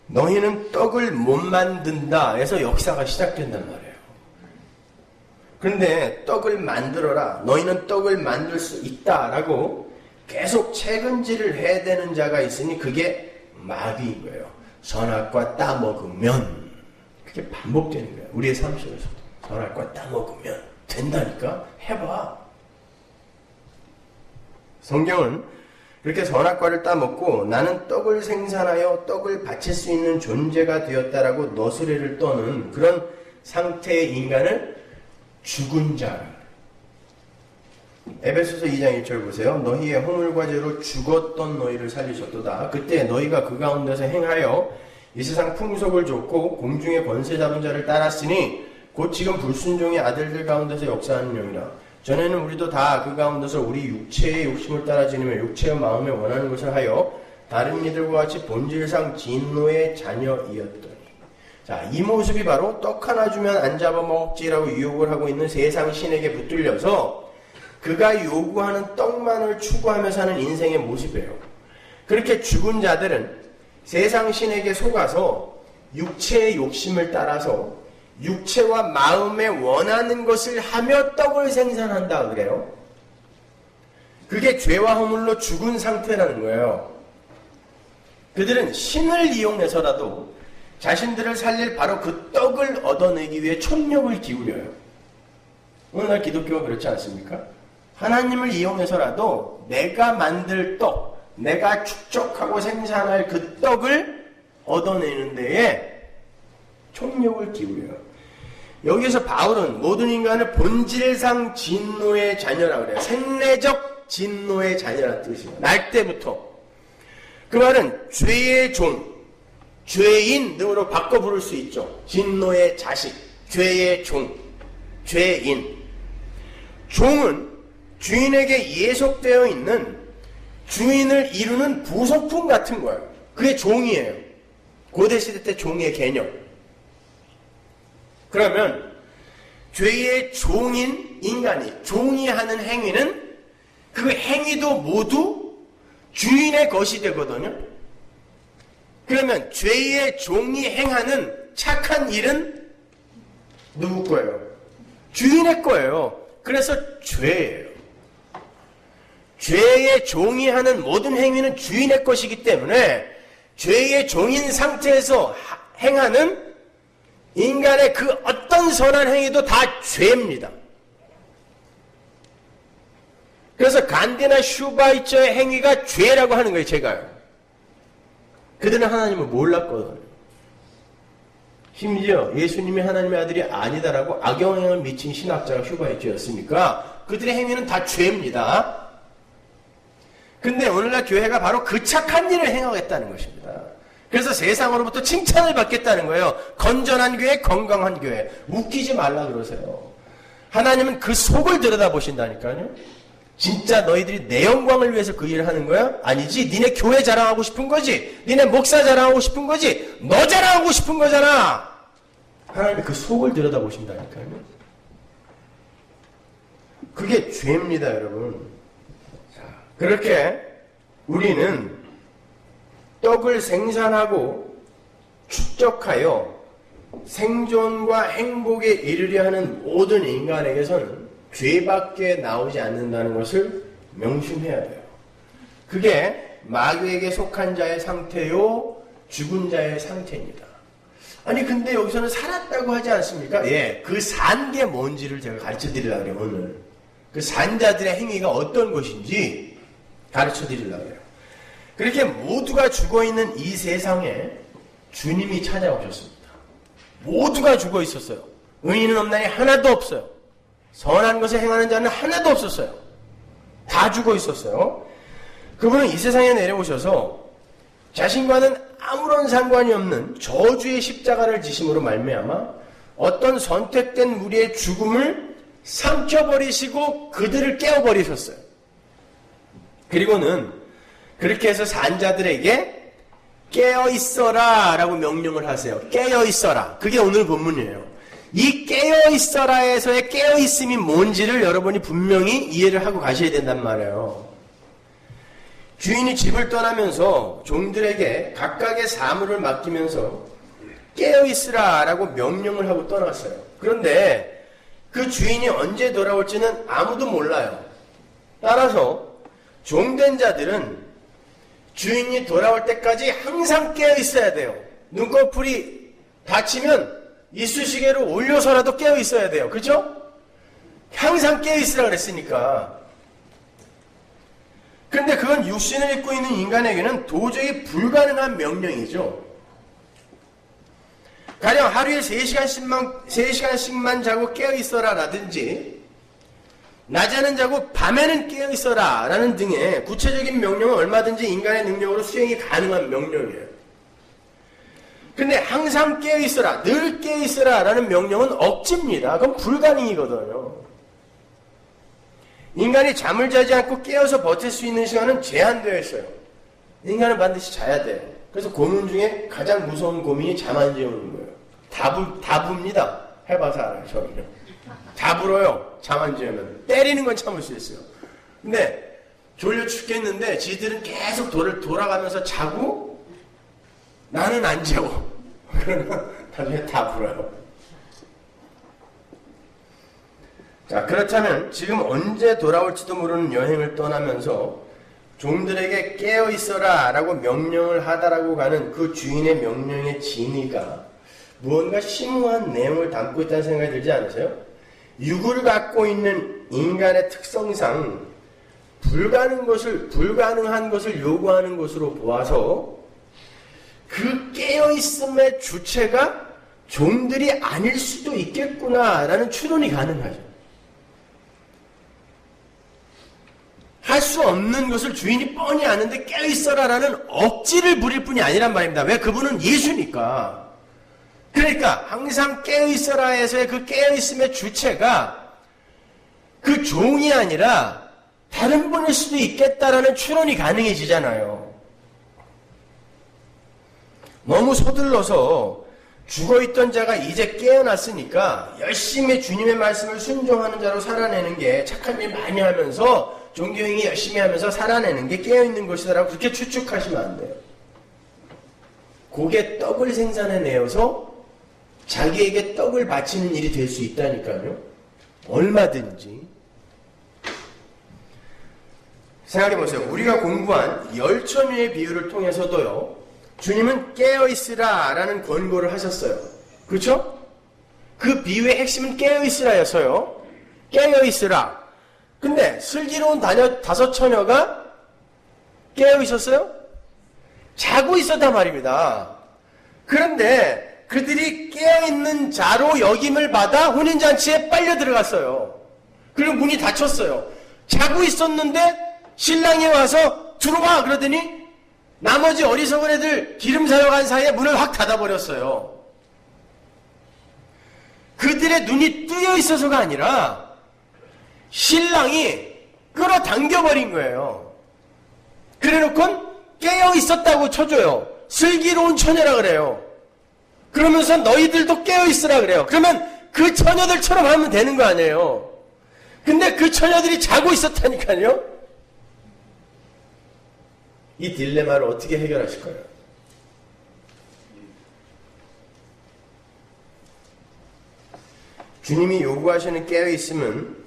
너희는 떡을 못 만든다 해서 역사가 시작된단 말이에요. 그런데 떡을 만들어라. 너희는 떡을 만들 수 있다라고 계속 책임질을 해야 되는 자가 있으니 그게 마귀인 거예요. 선악과 따먹으면 그게 반복되는 거예요. 우리의 삶 속에서도. 선악과 따먹으면 된다니까? 해봐. 성경은 그렇게 선악과를 따먹고 나는 떡을 생산하여 떡을 바칠 수 있는 존재가 되었다라고 너스레를 떠는 그런 상태의 인간을 죽은 자라. 에베소서 2장 1절 보세요. 너희의 허물과 죄로 죽었던 너희를 살리셨도다. 그때 너희가 그 가운데서 행하여 이 세상 풍속을 좇고 공중의 권세 잡은 자를 따랐으니 곧 지금 불순종의 아들들 가운데서 역사하는 영이라. 전에는 우리도 다 그 가운데서 우리 육체의 욕심을 따라 지니며 육체의 마음에 원하는 것을 하여 다른 이들과 같이 본질상 진노의 자녀이었더니. 자, 이 모습이 바로 떡 하나 주면 안 잡아먹지라고 유혹을 하고 있는 세상 신에게 붙들려서 그가 요구하는 떡만을 추구하며 사는 인생의 모습이에요. 그렇게 죽은 자들은 세상 신에게 속아서 육체의 욕심을 따라서 육체와 마음에 원하는 것을 하며 떡을 생산한다 그래요. 그게 죄와 허물로 죽은 상태라는 거예요. 그들은 신을 이용해서라도 자신들을 살릴 바로 그 떡을 얻어내기 위해 촉력을 기울여요. 오늘날 기독교가 그렇지 않습니까? 하나님을 이용해서라도 내가 만들 떡, 내가 축적하고 생산할 그 떡을 얻어내는 데에 촉력을 기울여요. 여기서 바울은 모든 인간을 본질상 진노의 자녀라고 그래요. 생내적 진노의 자녀라는 뜻이에요. 날 때부터. 그 말은 죄의 종, 죄인 등으로 바꿔 부를 수 있죠. 진노의 자식, 죄의 종, 죄인. 종은 주인에게 예속되어 있는 주인을 이루는 부속품 같은 거예요. 그게 종이에요. 고대시대 때 종의 개념. 그러면 죄의 종인 인간이 종이 하는 행위는 그 행위도 모두 주인의 것이 되거든요. 그러면 죄의 종이 행하는 착한 일은 누구 거예요? 주인의 거예요. 그래서 죄예요. 죄의 종이 하는 모든 행위는 주인의 것이기 때문에 죄의 종인 상태에서 행하는 인간의 그 어떤 선한 행위도 다 죄입니다. 그래서 간디나 슈바이처의 행위가 죄라고 하는 거예요, 제가요. 그들은 하나님을 몰랐거든요. 심지어 예수님이 하나님의 아들이 아니다라고 악영향을 미친 신학자가 슈바이처였으니까 그들의 행위는 다 죄입니다. 근데 오늘날 교회가 바로 그 착한 일을 행하겠다는 것입니다. 그래서 세상으로부터 칭찬을 받겠다는 거예요. 건전한 교회, 건강한 교회. 웃기지 말라 그러세요. 하나님은 그 속을 들여다보신다니까요. 진짜 너희들이 내 영광을 위해서 그 일을 하는 거야? 아니지. 니네 교회 자랑하고 싶은 거지. 니네 목사 자랑하고 싶은 거지. 너 자랑하고 싶은 거잖아. 하나님이 그 속을 들여다보신다니까요. 그게 죄입니다, 여러분. 그렇게 우리는 떡을 생산하고 축적하여 생존과 행복에 이르려 하는 모든 인간에게서는 죄밖에 나오지 않는다는 것을 명심해야 돼요. 그게 마귀에게 속한 자의 상태요, 죽은 자의 상태입니다. 아니 근데 여기서는 살았다고 하지 않습니까? 예, 그 산 게 뭔지를 제가 가르쳐 드리려고 해요. 오늘 그 산자들의 행위가 어떤 것인지 가르쳐 드리려고 해요. 그렇게 모두가 죽어있는 이 세상에 주님이 찾아오셨습니다. 모두가 죽어 있었어요. 의인은 없나니 하나도 없어요. 선한 것을 행하는 자는 하나도 없었어요. 다 죽어 있었어요. 그분은 이 세상에 내려오셔서 자신과는 아무런 상관이 없는 저주의 십자가를 지심으로 말미암아 어떤 선택된 무리의 죽음을 삼켜버리시고 그들을 깨워버리셨어요. 그리고는 그렇게 해서 산자들에게 깨어있어라 라고 명령을 하세요. 깨어있어라. 그게 오늘 본문이에요. 이 깨어있어라에서의 깨어있음이 뭔지를 여러분이 분명히 이해를 하고 가셔야 된단 말이에요. 주인이 집을 떠나면서 종들에게 각각의 사물을 맡기면서 깨어있으라 라고 명령을 하고 떠났어요. 그런데 그 주인이 언제 돌아올지는 아무도 몰라요. 따라서 종된 자들은 주인이 돌아올 때까지 항상 깨어있어야 돼요. 눈꺼풀이 다치면 이쑤시개로 올려서라도 깨어있어야 돼요. 그죠? 항상 깨어있으라 그랬으니까. 그런데 그건 육신을 입고 있는 인간에게는 도저히 불가능한 명령이죠. 가령 하루에 3시간씩만 자고 깨어있어라 라든지 낮에는 자고 밤에는 깨어있어라 라는 등의 구체적인 명령은 얼마든지 인간의 능력으로 수행이 가능한 명령이에요. 근데 항상 깨어있어라, 늘 깨어있어라 라는 명령은 억지입니다. 그건 불가능이거든요. 인간이 잠을 자지 않고 깨어서 버틸 수 있는 시간은 제한되어 있어요. 인간은 반드시 자야 돼요. 그래서 고문 중에 가장 무서운 고민이 잠 안 재우는 거예요. 다부입니다. 해봐서 알아요. 저는요. 다 불어요. 잠 안 재우면. 때리는 건 참을 수 있어요. 근데 졸려 죽겠는데 지들은 계속 돌아가면서 자고 나는 안 재워. 그러면 나중에 다 불어요. 자, 그렇다면 지금 언제 돌아올지도 모르는 여행을 떠나면서 종들에게 깨어있어라 라고 명령을 하다라고 가는 그 주인의 명령의 진의가 무언가 심오한 내용을 담고 있다는 생각이 들지 않으세요? 육을 갖고 있는 인간의 특성상 불가능한 것을 요구하는 것으로 보아서 그 깨어있음의 주체가 종들이 아닐 수도 있겠구나라는 추론이 가능하죠. 할 수 없는 것을 주인이 뻔히 아는데 깨어있어라라는 억지를 부릴 뿐이 아니란 말입니다. 왜? 그분은 예수니까. 그러니까 항상 깨어있어라에서의 그 깨어있음의 주체가 그 종이 아니라 다른 분일 수도 있겠다라는 추론이 가능해지잖아요. 너무 서둘러서 죽어있던 자가 이제 깨어났으니까 열심히 주님의 말씀을 순종하는 자로 살아내는 게 착한 일 많이 하면서 종교행위 열심히 하면서 살아내는 게 깨어있는 것이다라고 그렇게 추측하시면 안 돼요. 곡에 떡을 생산해내어서 자기에게 떡을 바치는 일이 될 수 있다니까요. 얼마든지. 생각해보세요. 우리가 공부한 열천유의 비유를 통해서도요. 주님은 깨어있으라 라는 권고를 하셨어요. 그렇죠? 그 비유의 핵심은 깨어있으라여서요. 깨어있으라. 근데 슬기로운 다섯 처녀가 깨어있었어요? 자고 있었단 말입니다. 그런데 그들이 깨어있는 자로 여김을 받아 혼인잔치에 빨려 들어갔어요. 그리고 문이 닫혔어요. 자고 있었는데 신랑이 와서 들어와 그러더니 나머지 어리석은 애들 기름 사러 간 사이에 문을 확 닫아버렸어요. 그들의 눈이 뜨여 있어서가 아니라 신랑이 끌어당겨버린 거예요. 그래놓고 깨어 있었다고 쳐줘요. 슬기로운 처녀라 그래요. 그러면서 너희들도 깨어 있으라 그래요. 그러면 그 처녀들처럼 하면 되는 거 아니에요. 근데 그 처녀들이 자고 있었다니까요. 이 딜레마를 어떻게 해결하실 거예요? 주님이 요구하시는 깨어있음은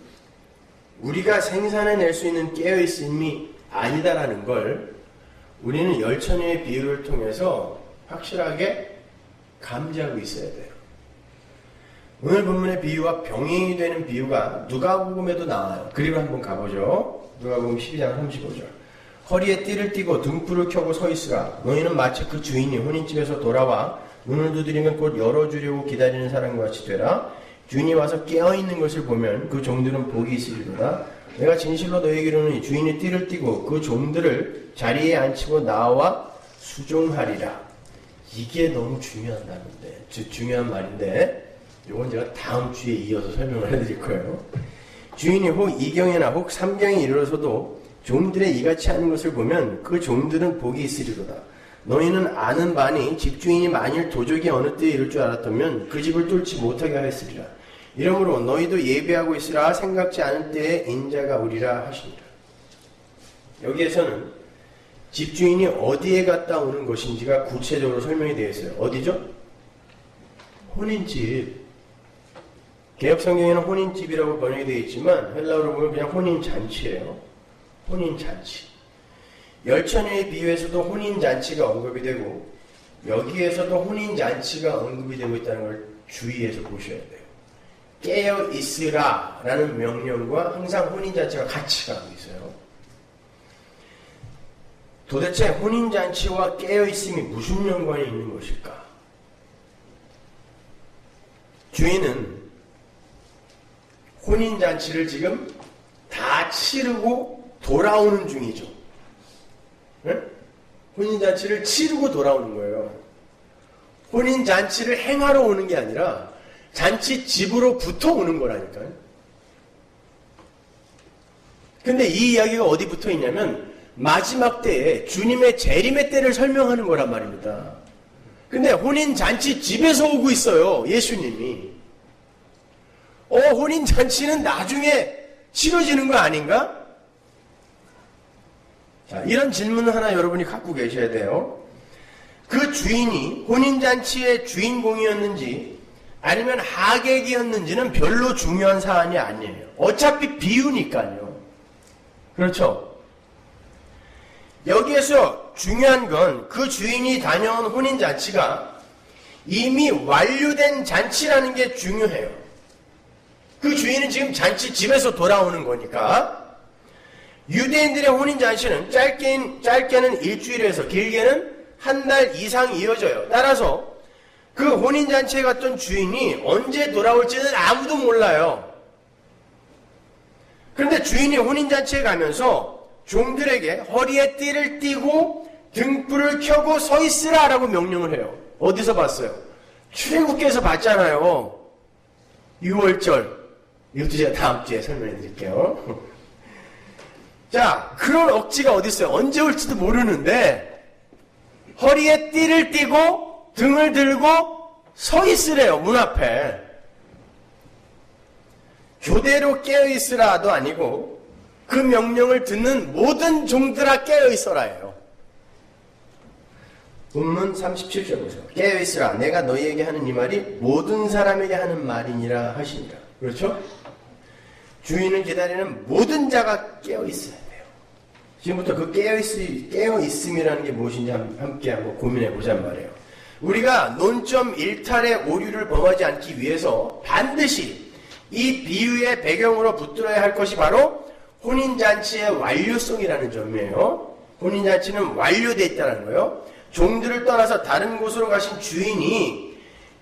우리가 생산해낼 수 있는 깨어있음이 아니다라는 걸 우리는 열처녀의 비유를 통해서 확실하게 감지하고 있어야 돼요. 오늘 본문의 비유와 병행이 되는 비유가 누가복음에도 나와요. 그리고 한번 가보죠. 누가복음 12장 35절. 허리에 띠를 띠고 등불을 켜고 서 있으라. 너희는 마치 그 주인이 혼인집에서 돌아와 문을 두드리면 곧 열어주려고 기다리는 사람과 같이 되라. 주인이 와서 깨어있는 것을 보면 그 종들은 복이 있으리로다. 내가 진실로 너희에게 이르노니 주인이 띠를 띠고 그 종들을 자리에 앉히고 나와 수종하리라. 이게 너무 중요한 단어인데, 중요한 말인데, 이건 제가 다음 주에 이어서 설명을 해드릴 거예요. 주인이 혹 2경이나 혹 3경에 이르러서도 종들의 이같이 하는 것을 보면 그 종들은 복이 있으리로다. 너희는 아는 바니 집주인이 만일 도적이 어느 때에 이를 줄 알았다면 그 집을 뚫지 못하게 하였으리라. 이러므로 너희도 예비하고 있으라. 생각지 않은 때에 인자가 오리라 하시니라. 여기에서는 집주인이 어디에 갔다 오는 것인지가 구체적으로 설명이 되어 있어요. 어디죠? 혼인집. 개혁성경에는 혼인집이라고 번역이 되어 있지만 헬라어로 보면 그냥 혼인잔치예요. 혼인잔치. 열처녀의 비유에서도 혼인잔치가 언급이 되고 여기에서도 혼인잔치가 언급이 되고 있다는 걸 주의해서 보셔야 돼요. 깨어 있으라 라는 명령과 항상 혼인잔치가 같이 가고 있어요. 도대체 혼인잔치와 깨어있음이 무슨 연관이 있는 것일까? 주인은 혼인잔치를 지금 다 치르고 돌아오는 중이죠. 네? 혼인잔치를 치르고 돌아오는 거예요. 혼인잔치를 행하러 오는 게 아니라 잔치 집으로부터 오는 거라니까요. 근데 이 이야기가 어디 붙어 있냐면 마지막 때에 주님의 재림의 때를 설명하는 거란 말입니다. 근데 혼인잔치 집에서 오고 있어요. 예수님이. 혼인잔치는 나중에 치러지는 거 아닌가? 자, 이런 질문을 하나 여러분이 갖고 계셔야 돼요. 그 주인이 혼인잔치의 주인공이었는지 아니면 하객이었는지는 별로 중요한 사안이 아니에요. 어차피 비유니까요. 그렇죠? 여기에서 중요한 건 그 주인이 다녀온 혼인잔치가 이미 완료된 잔치라는 게 중요해요. 그 주인은 지금 잔치 집에서 돌아오는 거니까. 유대인들의 혼인잔치는 짧게는 일주일에서 길게는 한 달 이상 이어져요. 따라서 그 혼인잔치에 갔던 주인이 언제 돌아올지는 아무도 몰라요. 그런데 주인이 혼인잔치에 가면서 종들에게 허리에 띠를 띠고 등불을 켜고 서 있으라 라고 명령을 해요. 어디서 봤어요? 출애굽기에서 봤잖아요. 6월절. 이것도 제가 다음 주에 설명해 드릴게요. 자, 그런 억지가 어디 있어요? 언제 올지도 모르는데 허리에 띠를 띠고 등을 들고 서 있으래요. 문 앞에. 교대로 깨어있으라도 아니고 그 명령을 듣는 모든 종들아 깨어있어라예요. 본문 37절 보세요. 깨어있으라. 내가 너희에게 하는 이 말이 모든 사람에게 하는 말이니라 하시니라. 그렇죠? 주인을 기다리는 모든 자가 깨어있어야 돼요. 지금부터 그 깨어있음이라는 게 무엇인지 함께 한번 고민해 보자는 말이에요. 우리가 논점 일탈의 오류를 범하지 않기 위해서 반드시 이 비유의 배경으로 붙들어야 할 것이 바로 혼인잔치의 완료성이라는 점이에요. 혼인잔치는 완료되어 있다는 거예요. 종들을 떠나서 다른 곳으로 가신 주인이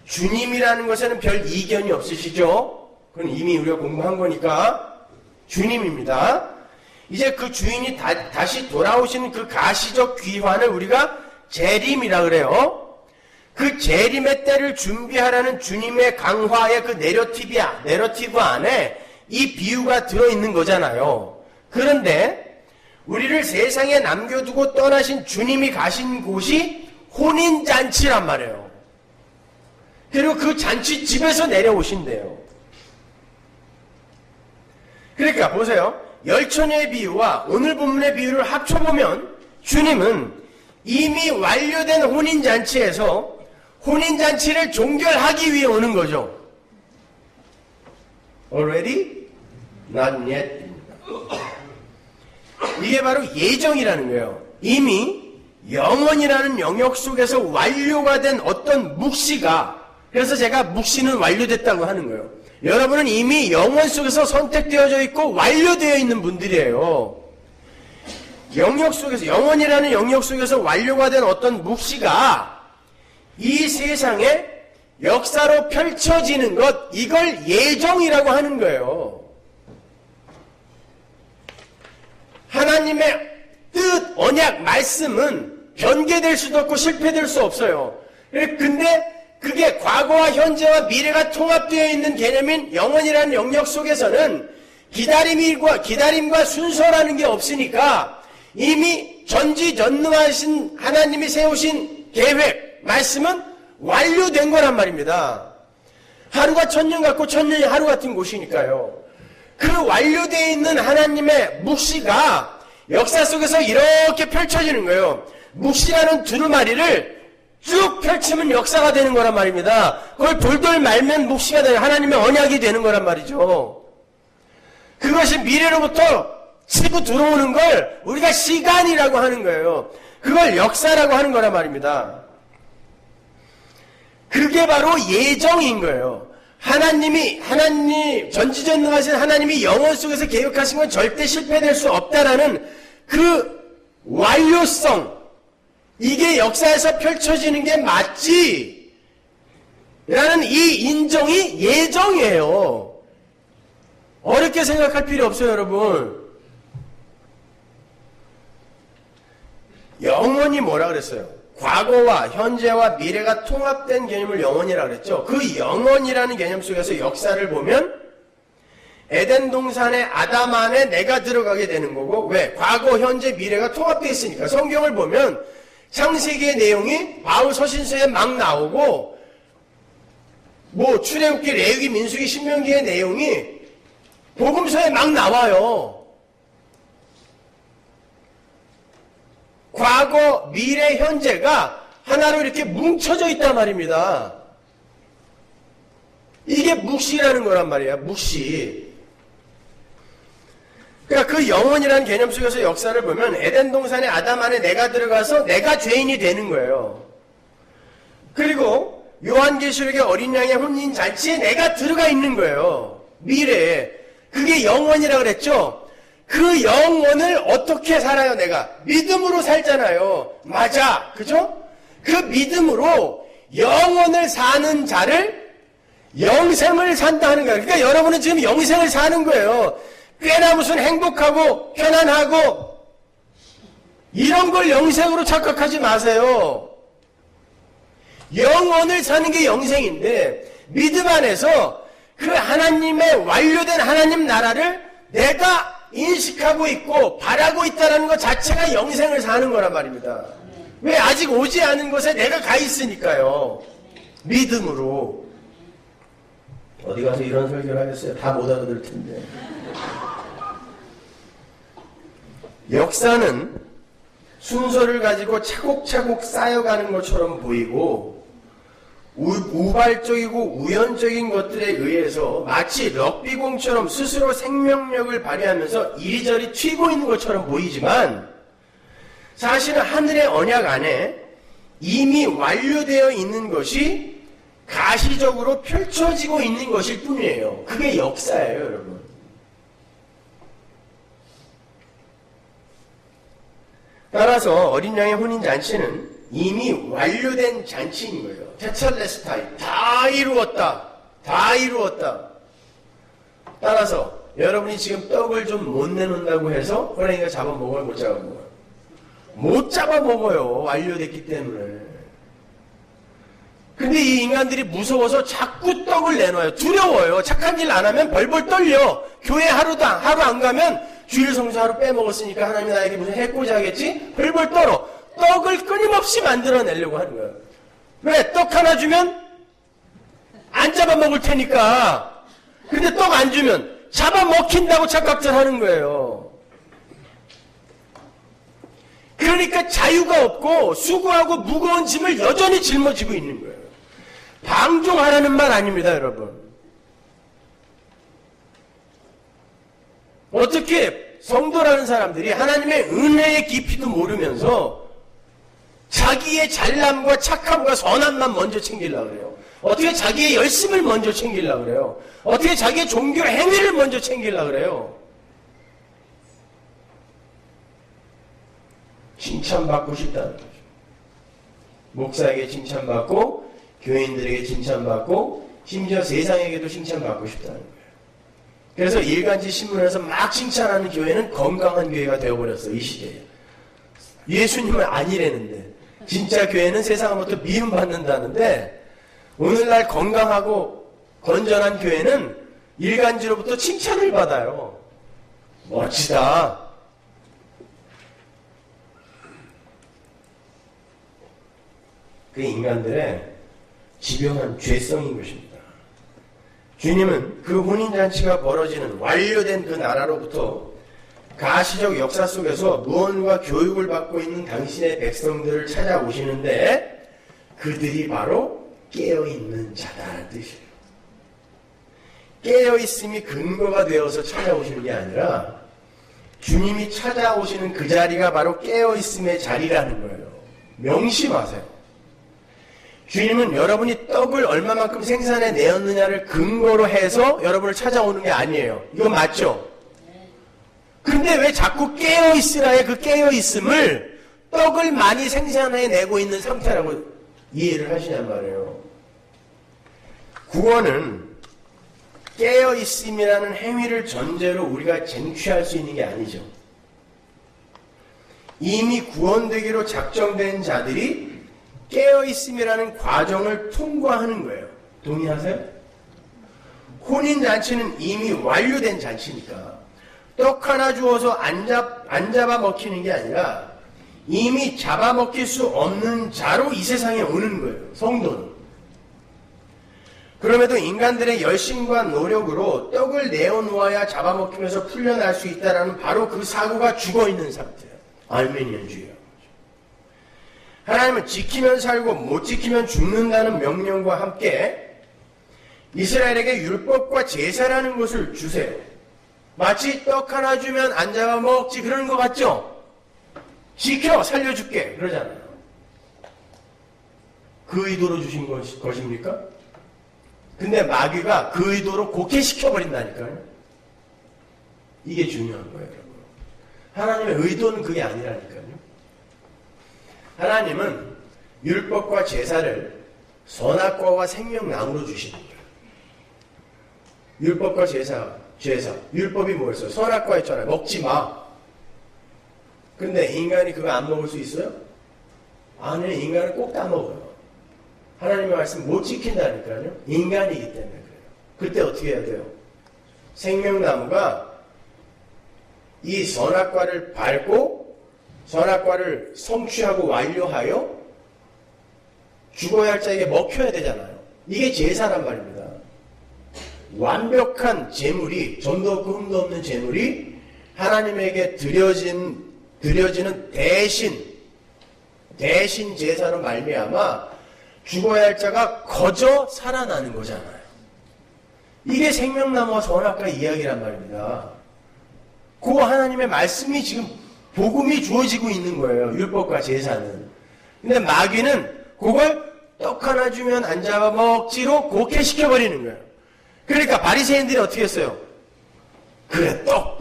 주님이라는 것에는 별 이견이 없으시죠? 그건 이미 우리가 공부한 거니까 주님입니다. 이제 그 주인이 다시 돌아오시는 그 가시적 귀환을 우리가 재림이라 그래요. 그 재림의 때를 준비하라는 주님의 강화의 그 내러티브 안에 이 비유가 들어있는 거잖아요. 그런데 우리를 세상에 남겨두고 떠나신 주님이 가신 곳이 혼인잔치란 말이에요. 그리고 그 잔치 집에서 내려오신대요. 그러니까 보세요. 열처녀의 비유와 오늘 본문의 비유를 합쳐보면 주님은 이미 완료된 혼인잔치에서 혼인잔치를 종결하기 위해 오는 거죠. Already? Not yet. 이게 바로 예정이라는 거예요. 이미 영원이라는 영역 속에서 완료가 된 어떤 묵시가, 그래서 제가 묵시는 완료됐다고 하는 거예요. 여러분은 이미 영원 속에서 선택되어져 있고 완료되어 있는 분들이에요. 영역 속에서, 영원이라는 영역 속에서 완료가 된 어떤 묵시가 이 세상에 역사로 펼쳐지는 것, 이걸 예정이라고 하는 거예요. 하나님의 뜻, 언약, 말씀은 변개될 수도 없고 실패될 수 없어요. 근데 그게 과거와 현재와 미래가 통합되어 있는 개념인 영원이라는 영역 속에서는 기다림과 순서라는 게 없으니까 이미 전지전능하신 하나님이 세우신 계획, 말씀은 완료된 거란 말입니다. 하루가 천년 같고 천년이 하루 같은 곳이니까요. 그 완료되어 있는 하나님의 묵시가 역사 속에서 이렇게 펼쳐지는 거예요. 묵시라는 두루마리를 쭉 펼치면 역사가 되는 거란 말입니다. 그걸 돌돌 말면 묵시가 되는, 하나님의 언약이 되는 거란 말이죠. 그것이 미래로부터 치고 들어오는 걸 우리가 시간이라고 하는 거예요. 그걸 역사라고 하는 거란 말입니다. 그게 바로 예정인 거예요. 하나님, 전지전능하신 하나님이 영원 속에서 계획하신 건 절대 실패될 수 없다라는 그 완료성, 이게 역사에서 펼쳐지는 게 맞지 라는 이 인정이 예정이에요. 어렵게 생각할 필요 없어요, 여러분. 영원히 뭐라 그랬어요? 과거와 현재와 미래가 통합된 개념을 영원이라고 그랬죠. 그 영원이라는 개념 속에서 역사를 보면 에덴 동산의 아담 안에 내가 들어가게 되는 거고, 왜? 과거, 현재, 미래가 통합되어 있으니까. 성경을 보면 창세기의 내용이 바울 서신서에 막 나오고, 출애굽기, 레위기, 민수기, 신명기의 내용이 복음서에 막 나와요. 과거, 미래, 현재가 하나로 이렇게 뭉쳐져 있단 말입니다. 이게 묵시라는 거란 말이에요. 묵시. 그러니까 그 영원이라는 개념 속에서 역사를 보면 에덴 동산의 아담 안에 내가 들어가서 내가 죄인이 되는 거예요. 그리고 요한계시록의 어린 양의 혼인 잔치에 내가 들어가 있는 거예요. 미래에. 그게 영원이라고 그랬죠. 그 영혼을 어떻게 살아요, 내가? 믿음으로 살잖아요. 맞아. 그죠? 그 믿음으로 영혼을 사는 자를 영생을 산다 하는 거예요. 그러니까 여러분은 지금 영생을 사는 거예요. 꽤나 무슨 행복하고 편안하고 이런 걸 영생으로 착각하지 마세요. 영혼을 사는 게 영생인데 믿음 안에서 그 하나님의 완료된 하나님 나라를 내가 인식하고 있고 바라고 있다는 것 자체가 영생을 사는 거란 말입니다. 왜? 아직 오지 않은 것에 내가 가 있으니까요. 믿음으로. 어디 가서 이런 설교를 하겠어요? 다 못 알아들 텐데. 역사는 순서를 가지고 차곡차곡 쌓여가는 것처럼 보이고 우발적이고 우연적인 것들에 의해서 마치 럭비공처럼 스스로 생명력을 발휘하면서 이리저리 튀고 있는 것처럼 보이지만 사실은 하늘의 언약 안에 이미 완료되어 있는 것이 가시적으로 펼쳐지고 있는 것일 뿐이에요. 그게 역사예요, 여러분. 따라서 어린 양의 혼인잔치는 이미 완료된 잔치인 거예요. 테찰레스타이. 다 이루었다. 다 이루었다. 따라서 여러분이 지금 떡을 좀 못 내놓는다고 해서 호랑이가 잡아먹어요? 못 잡아먹어요? 못 잡아먹어요. 완료됐기 때문에. 근데 이 인간들이 무서워서 자꾸 떡을 내놔요. 두려워요. 착한 일 안 하면 벌벌 떨려. 교회 하루 안 가면 주일 성수 하루 빼먹었으니까 하나님이 나에게 무슨 해코지 하겠지? 벌벌 떨어. 떡을 끊임없이 만들어내려고 하는 거예요. 왜? 떡 하나 주면 안 잡아먹을 테니까. 근데 떡 안 주면 잡아먹힌다고 착각들 하는 거예요. 그러니까 자유가 없고 수고하고 무거운 짐을 여전히 짊어지고 있는 거예요. 방종하라는 말 아닙니다, 여러분. 어떻게 성도라는 사람들이 하나님의 은혜의 깊이도 모르면서 자기의 잘남과 착함과 선함만 먼저 챙기려고 그래요. 어떻게 자기의 열심을 먼저 챙기려고 그래요. 어떻게 자기의 종교 행위를 먼저 챙기려고 그래요. 칭찬받고 싶다는 거죠. 목사에게 칭찬받고 교인들에게 칭찬받고 심지어 세상에게도 칭찬받고 싶다는 거예요. 그래서 일간지 신문에서 막 칭찬하는 교회는 건강한 교회가 되어버렸어요. 이 시대에. 예수님은 아니라는데 진짜 교회는 세상으로부터 미움받는다는데 오늘날 건강하고 건전한 교회는 일간지로부터 칭찬을 받아요. 멋지다. 그게 인간들의 집요한 죄성인 것입니다. 주님은 그 혼인잔치가 벌어지는 완료된 그 나라로부터 가시적 역사 속에서 무언가 교육을 받고 있는 당신의 백성들을 찾아오시는데 그들이 바로 깨어있는 자다라는 뜻이에요. 깨어있음이 근거가 되어서 찾아오시는 게 아니라 주님이 찾아오시는 그 자리가 바로 깨어있음의 자리라는 거예요. 명심하세요. 주님은 여러분이 떡을 얼마만큼 생산해 내었느냐를 근거로 해서 여러분을 찾아오는 게 아니에요. 이거 맞죠? 근데 왜 자꾸 깨어있으라의 그 깨어있음을 떡을 많이 생산해 내고 있는 상태라고 이해를 하시냔 말이에요. 구원은 깨어있음이라는 행위를 전제로 우리가 쟁취할 수 있는 게 아니죠. 이미 구원되기로 작정된 자들이 깨어있음이라는 과정을 통과하는 거예요. 동의하세요? 혼인잔치는 이미 완료된 잔치니까 떡 하나 주어서 안 잡아 먹히는 게 아니라 이미 잡아먹힐 수 없는 자로 이 세상에 오는 거예요. 성도는. 그럼에도 인간들의 열심과 노력으로 떡을 내어놓아야 잡아먹히면서 풀려날 수 있다는 바로 그 사고가 죽어있는 상태예요. 알메니안주의예요. 하나님은 지키면 살고 못 지키면 죽는다는 명령과 함께 이스라엘에게 율법과 제사라는 것을 주세요. 마치 떡 하나 주면 안 잡아먹지 그러는 것 같죠? 지켜 살려줄게 그러잖아요. 그 의도로 주신 것입니까? 근데 마귀가 그 의도로 곡해시켜버린다니까요. 이게 중요한 거예요. 여러분. 하나님의 의도는 그게 아니라니까요. 하나님은 율법과 제사를 선악과와 생명나무로 주시는 거예요. 율법과 제사. 율법이 뭐였어요? 선악과 했잖아요. 먹지 마. 근데 인간이 그거 안 먹을 수 있어요? 아니요. 인간은 꼭 다 먹어요. 하나님의 말씀 못 지킨다니까요. 인간이기 때문에 그래요. 그때 어떻게 해야 돼요? 생명나무가 이 선악과를 밟고 선악과를 성취하고 완료하여 죽어야 할 자에게 먹혀야 되잖아요. 이게 제사란 말입니다. 완벽한 제물이 점도 없고 흠도 없는 제물이 하나님에게 드려지는 대신 제사로 말미암아 죽어야 할 자가 거저 살아나는 거잖아요. 이게 생명나무와 선악과 이야기란 말입니다. 그 하나님의 말씀이 지금 복음이 주어지고 있는 거예요. 율법과 제사는. 근데 마귀는 그걸 떡 하나 주면 안 잡아먹지로 곡해시켜버리는 거예요. 그러니까 바리새인들이 어떻게 했어요? 그래 떡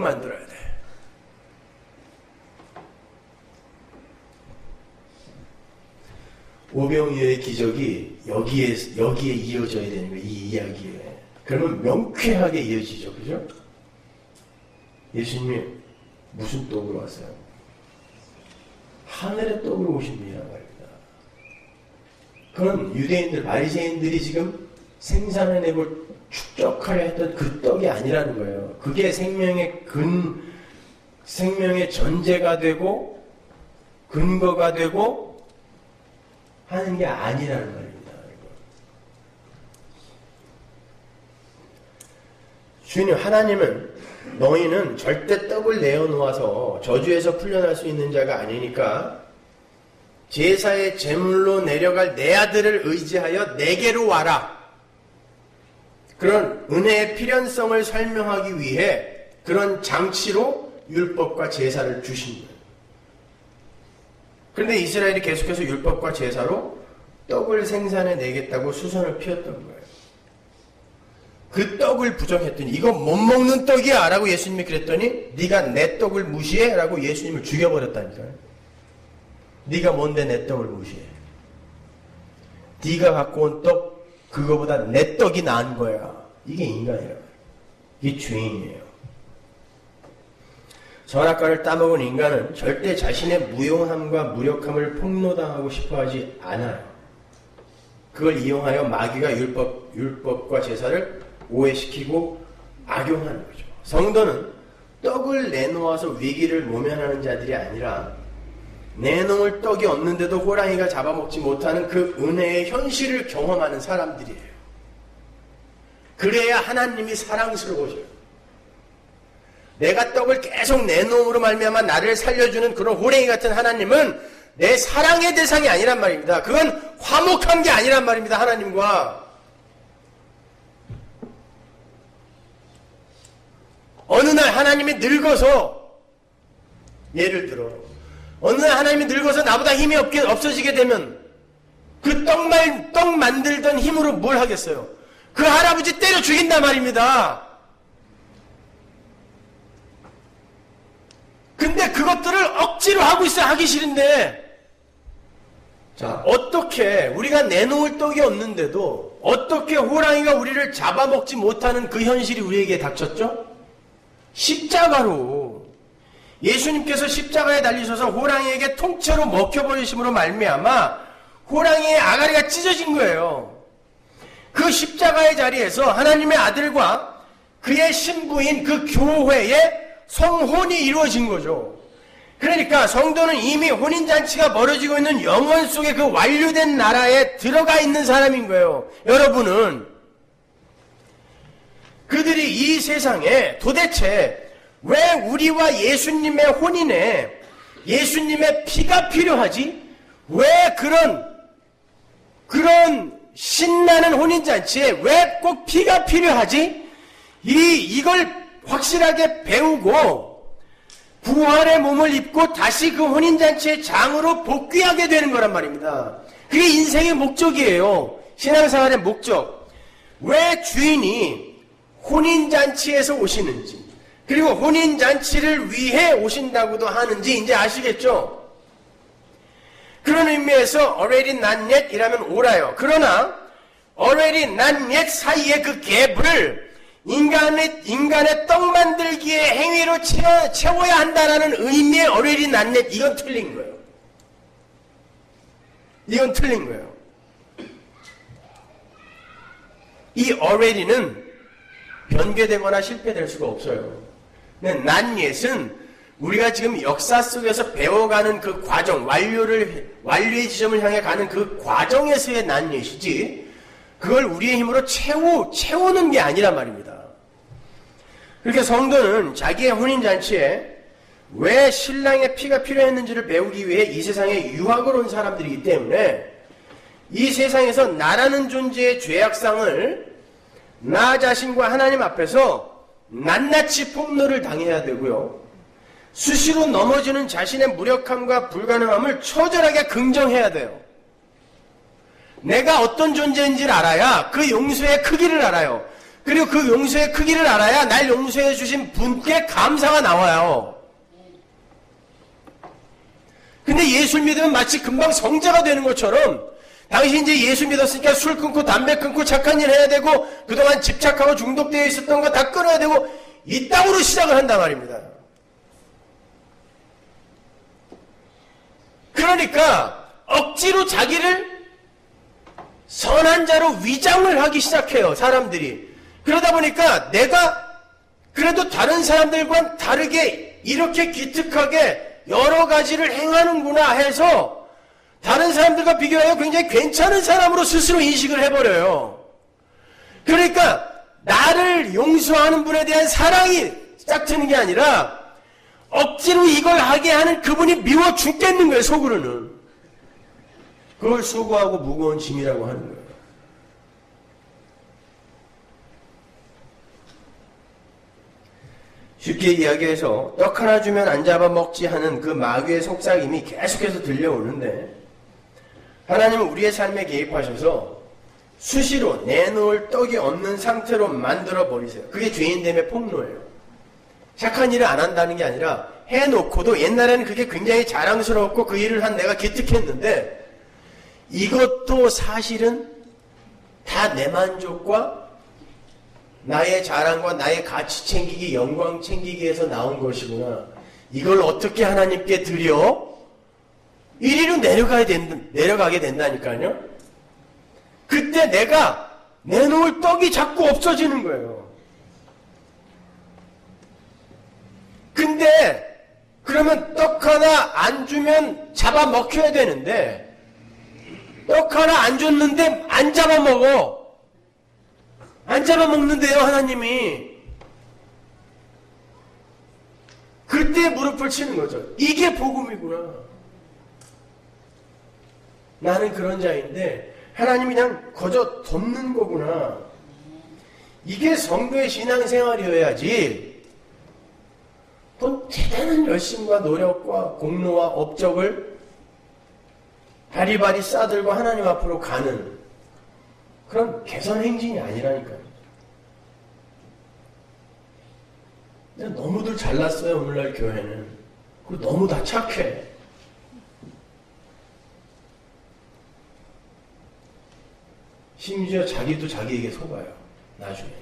만들어야 돼. 오병이어의 기적이 여기에 이어져야 되는 거예요. 이 이야기에. 그러면 명쾌하게 이어지죠. 그죠? 예수님이 무슨 떡으로 왔어요? 하늘의 떡으로 오신 분이란 말입니다. 그건 유대인들, 바리새인들이 지금 생산해내고 축적하려 했던 그 떡이 아니라는 거예요. 그게 생명의 전제가 되고 근거가 되고 하는 게 아니라는 말입니다. 주님 하나님은 너희는 절대 떡을 내어놓아서 저주에서 풀려날 수 있는 자가 아니니까 제사의 제물로 내려갈 내 아들을 의지하여 내게로 와라. 그런 은혜의 필연성을 설명하기 위해 그런 장치로 율법과 제사를 주신 거예요. 그런데 이스라엘이 계속해서 율법과 제사로 떡을 생산해 내겠다고 수선을 피웠던 거예요. 그 떡을 부정했더니 이거 못 먹는 떡이야 라고 예수님이 그랬더니 네가 내 떡을 무시해 라고 예수님을 죽여버렸다니까요. 네가 뭔데 내 떡을 무시해. 네가 갖고 온 떡 그거보다 내 떡이 나은 거야. 이게 인간이에요. 이게 죄인이에요. 선악과를 따먹은 인간은 절대 자신의 무용함과 무력함을 폭로당하고 싶어하지 않아요. 그걸 이용하여 마귀가 율법과 제사를 오해시키고 악용하는 거죠. 성도는 떡을 내놓아서 위기를 모면하는 자들이 아니라 내놓을 떡이 없는데도 호랑이가 잡아먹지 못하는 그 은혜의 현실을 경험하는 사람들이에요. 그래야 하나님이 사랑스러워져요. 내가 떡을 계속 내놓음으로 말미암아 나를 살려주는 그런 호랭이 같은 하나님은 내 사랑의 대상이 아니란 말입니다. 그건 화목한 게 아니란 말입니다. 하나님과. 어느 날 하나님이 늙어서, 예를 들어 어느 날 하나님이 늙어서 나보다 힘이 없어지게 되면 그 떡 만들던 힘으로 뭘 하겠어요? 그 할아버지 때려 죽인단 말입니다. 근데 그것들을 억지로 하고 있어야 하기 싫은데, 자, 어떻게 우리가 내놓을 떡이 없는데도 어떻게 호랑이가 우리를 잡아먹지 못하는 그 현실이 우리에게 닥쳤죠? 십자가로. 예수님께서 십자가에 달리셔서 호랑이에게 통째로 먹혀버리심으로 말미암아 호랑이의 아가리가 찢어진 거예요. 그 십자가의 자리에서 하나님의 아들과 그의 신부인 그 교회의 성혼이 이루어진 거죠. 그러니까 성도는 이미 혼인잔치가 벌어지고 있는 영원 속에 그 완료된 나라에 들어가 있는 사람인 거예요. 여러분은 그들이 이 세상에 도대체 왜 우리와 예수님의 혼인에 예수님의 피가 필요하지? 왜 그런 신나는 혼인잔치에 왜 꼭 피가 필요하지? 이걸 확실하게 배우고 부활의 몸을 입고 다시 그 혼인잔치의 장으로 복귀하게 되는 거란 말입니다. 그게 인생의 목적이에요. 신앙생활의 목적. 왜 주인이 혼인잔치에서 오시는지, 그리고 혼인잔치를 위해 오신다고도 하는지 이제 아시겠죠? 그런 의미에서 already not yet 이라면 옳아요. 그러나 already not yet 사이의 그 갭을 인간의 떡 만들기의 행위로 채워야 한다라는 의미의 already not yet, 이건 틀린 거예요. 이건 틀린 거예요. 이 already는 변개되거나 실패될 수가 없어요. 근데 not yet은 우리가 지금 역사 속에서 배워가는 그 과정, 완료의 지점을 향해 가는 그 과정에서의 not yet이지, 그걸 우리의 힘으로 채우는 게 아니란 말입니다. 그렇게 성도는 자기의 혼인잔치에 왜 신랑의 피가 필요했는지를 배우기 위해 이 세상에 유학을 온 사람들이기 때문에 이 세상에서 나라는 존재의 죄악상을 나 자신과 하나님 앞에서 낱낱이 폭로를 당해야 되고요. 수시로 넘어지는 자신의 무력함과 불가능함을 처절하게 긍정해야 돼요. 내가 어떤 존재인지를 알아야 그 용서의 크기를 알아요. 그리고 그 용서의 크기를 알아야 날 용서해 주신 분께 감사가 나와요. 근데 예수를 믿으면 마치 금방 성자가 되는 것처럼, 당신 이제 예수 믿었으니까 술 끊고 담배 끊고 착한 일 해야 되고 그동안 집착하고 중독되어 있었던 거 다 끊어야 되고 이 땅으로 시작을 한단 말입니다. 그러니까 억지로 자기를 선한 자로 위장을 하기 시작해요, 사람들이. 그러다 보니까 내가 그래도 다른 사람들과 다르게 이렇게 기특하게 여러 가지를 행하는구나 해서 다른 사람들과 비교하여 굉장히 괜찮은 사람으로 스스로 인식을 해버려요. 그러니까 나를 용서하는 분에 대한 사랑이 짝트는 게 아니라 억지로 이걸 하게 하는 그분이 미워 죽겠는 거예요, 속으로는. 그걸 수고하고 무거운 짐이라고 하는 거예요. 쉽게 이야기해서 떡 하나 주면 안 잡아먹지 하는 그 마귀의 속삭임이 계속해서 들려오는데, 하나님은 우리의 삶에 개입하셔서 수시로 내놓을 떡이 없는 상태로 만들어 버리세요. 그게 죄인됨의 폭로예요. 착한 일을 안 한다는 게 아니라 해놓고도 옛날에는 그게 굉장히 자랑스러웠고 그 일을 한 내가 기특했는데 이것도 사실은 다 내 만족과 나의 자랑과 나의 가치 챙기기, 영광 챙기기에서 나온 것이구나. 이걸 어떻게 하나님께 드려? 이리로 내려가게 된다니까요. 그때 내가 내놓을 떡이 자꾸 없어지는 거예요. 근데 그러면 떡 하나 안 주면 잡아먹혀야 되는데 떡 하나 안 줬는데 안 잡아먹어. 안 잡아먹는데요, 하나님이. 그때 무릎을 치는 거죠. 이게 복음이구나. 나는 그런 자인데 하나님이 그냥 거저 덮는 거구나. 이게 성도의 신앙생활이어야지 또 대단한 열심과 노력과 공로와 업적을 바리바리 싸들고 하나님 앞으로 가는 그런 개선 행진이 아니라니까요. 너무들 잘났어요, 오늘날 교회는. 그리고 너무 다 착해. 심지어 자기도 자기에게 속아요, 나중에는.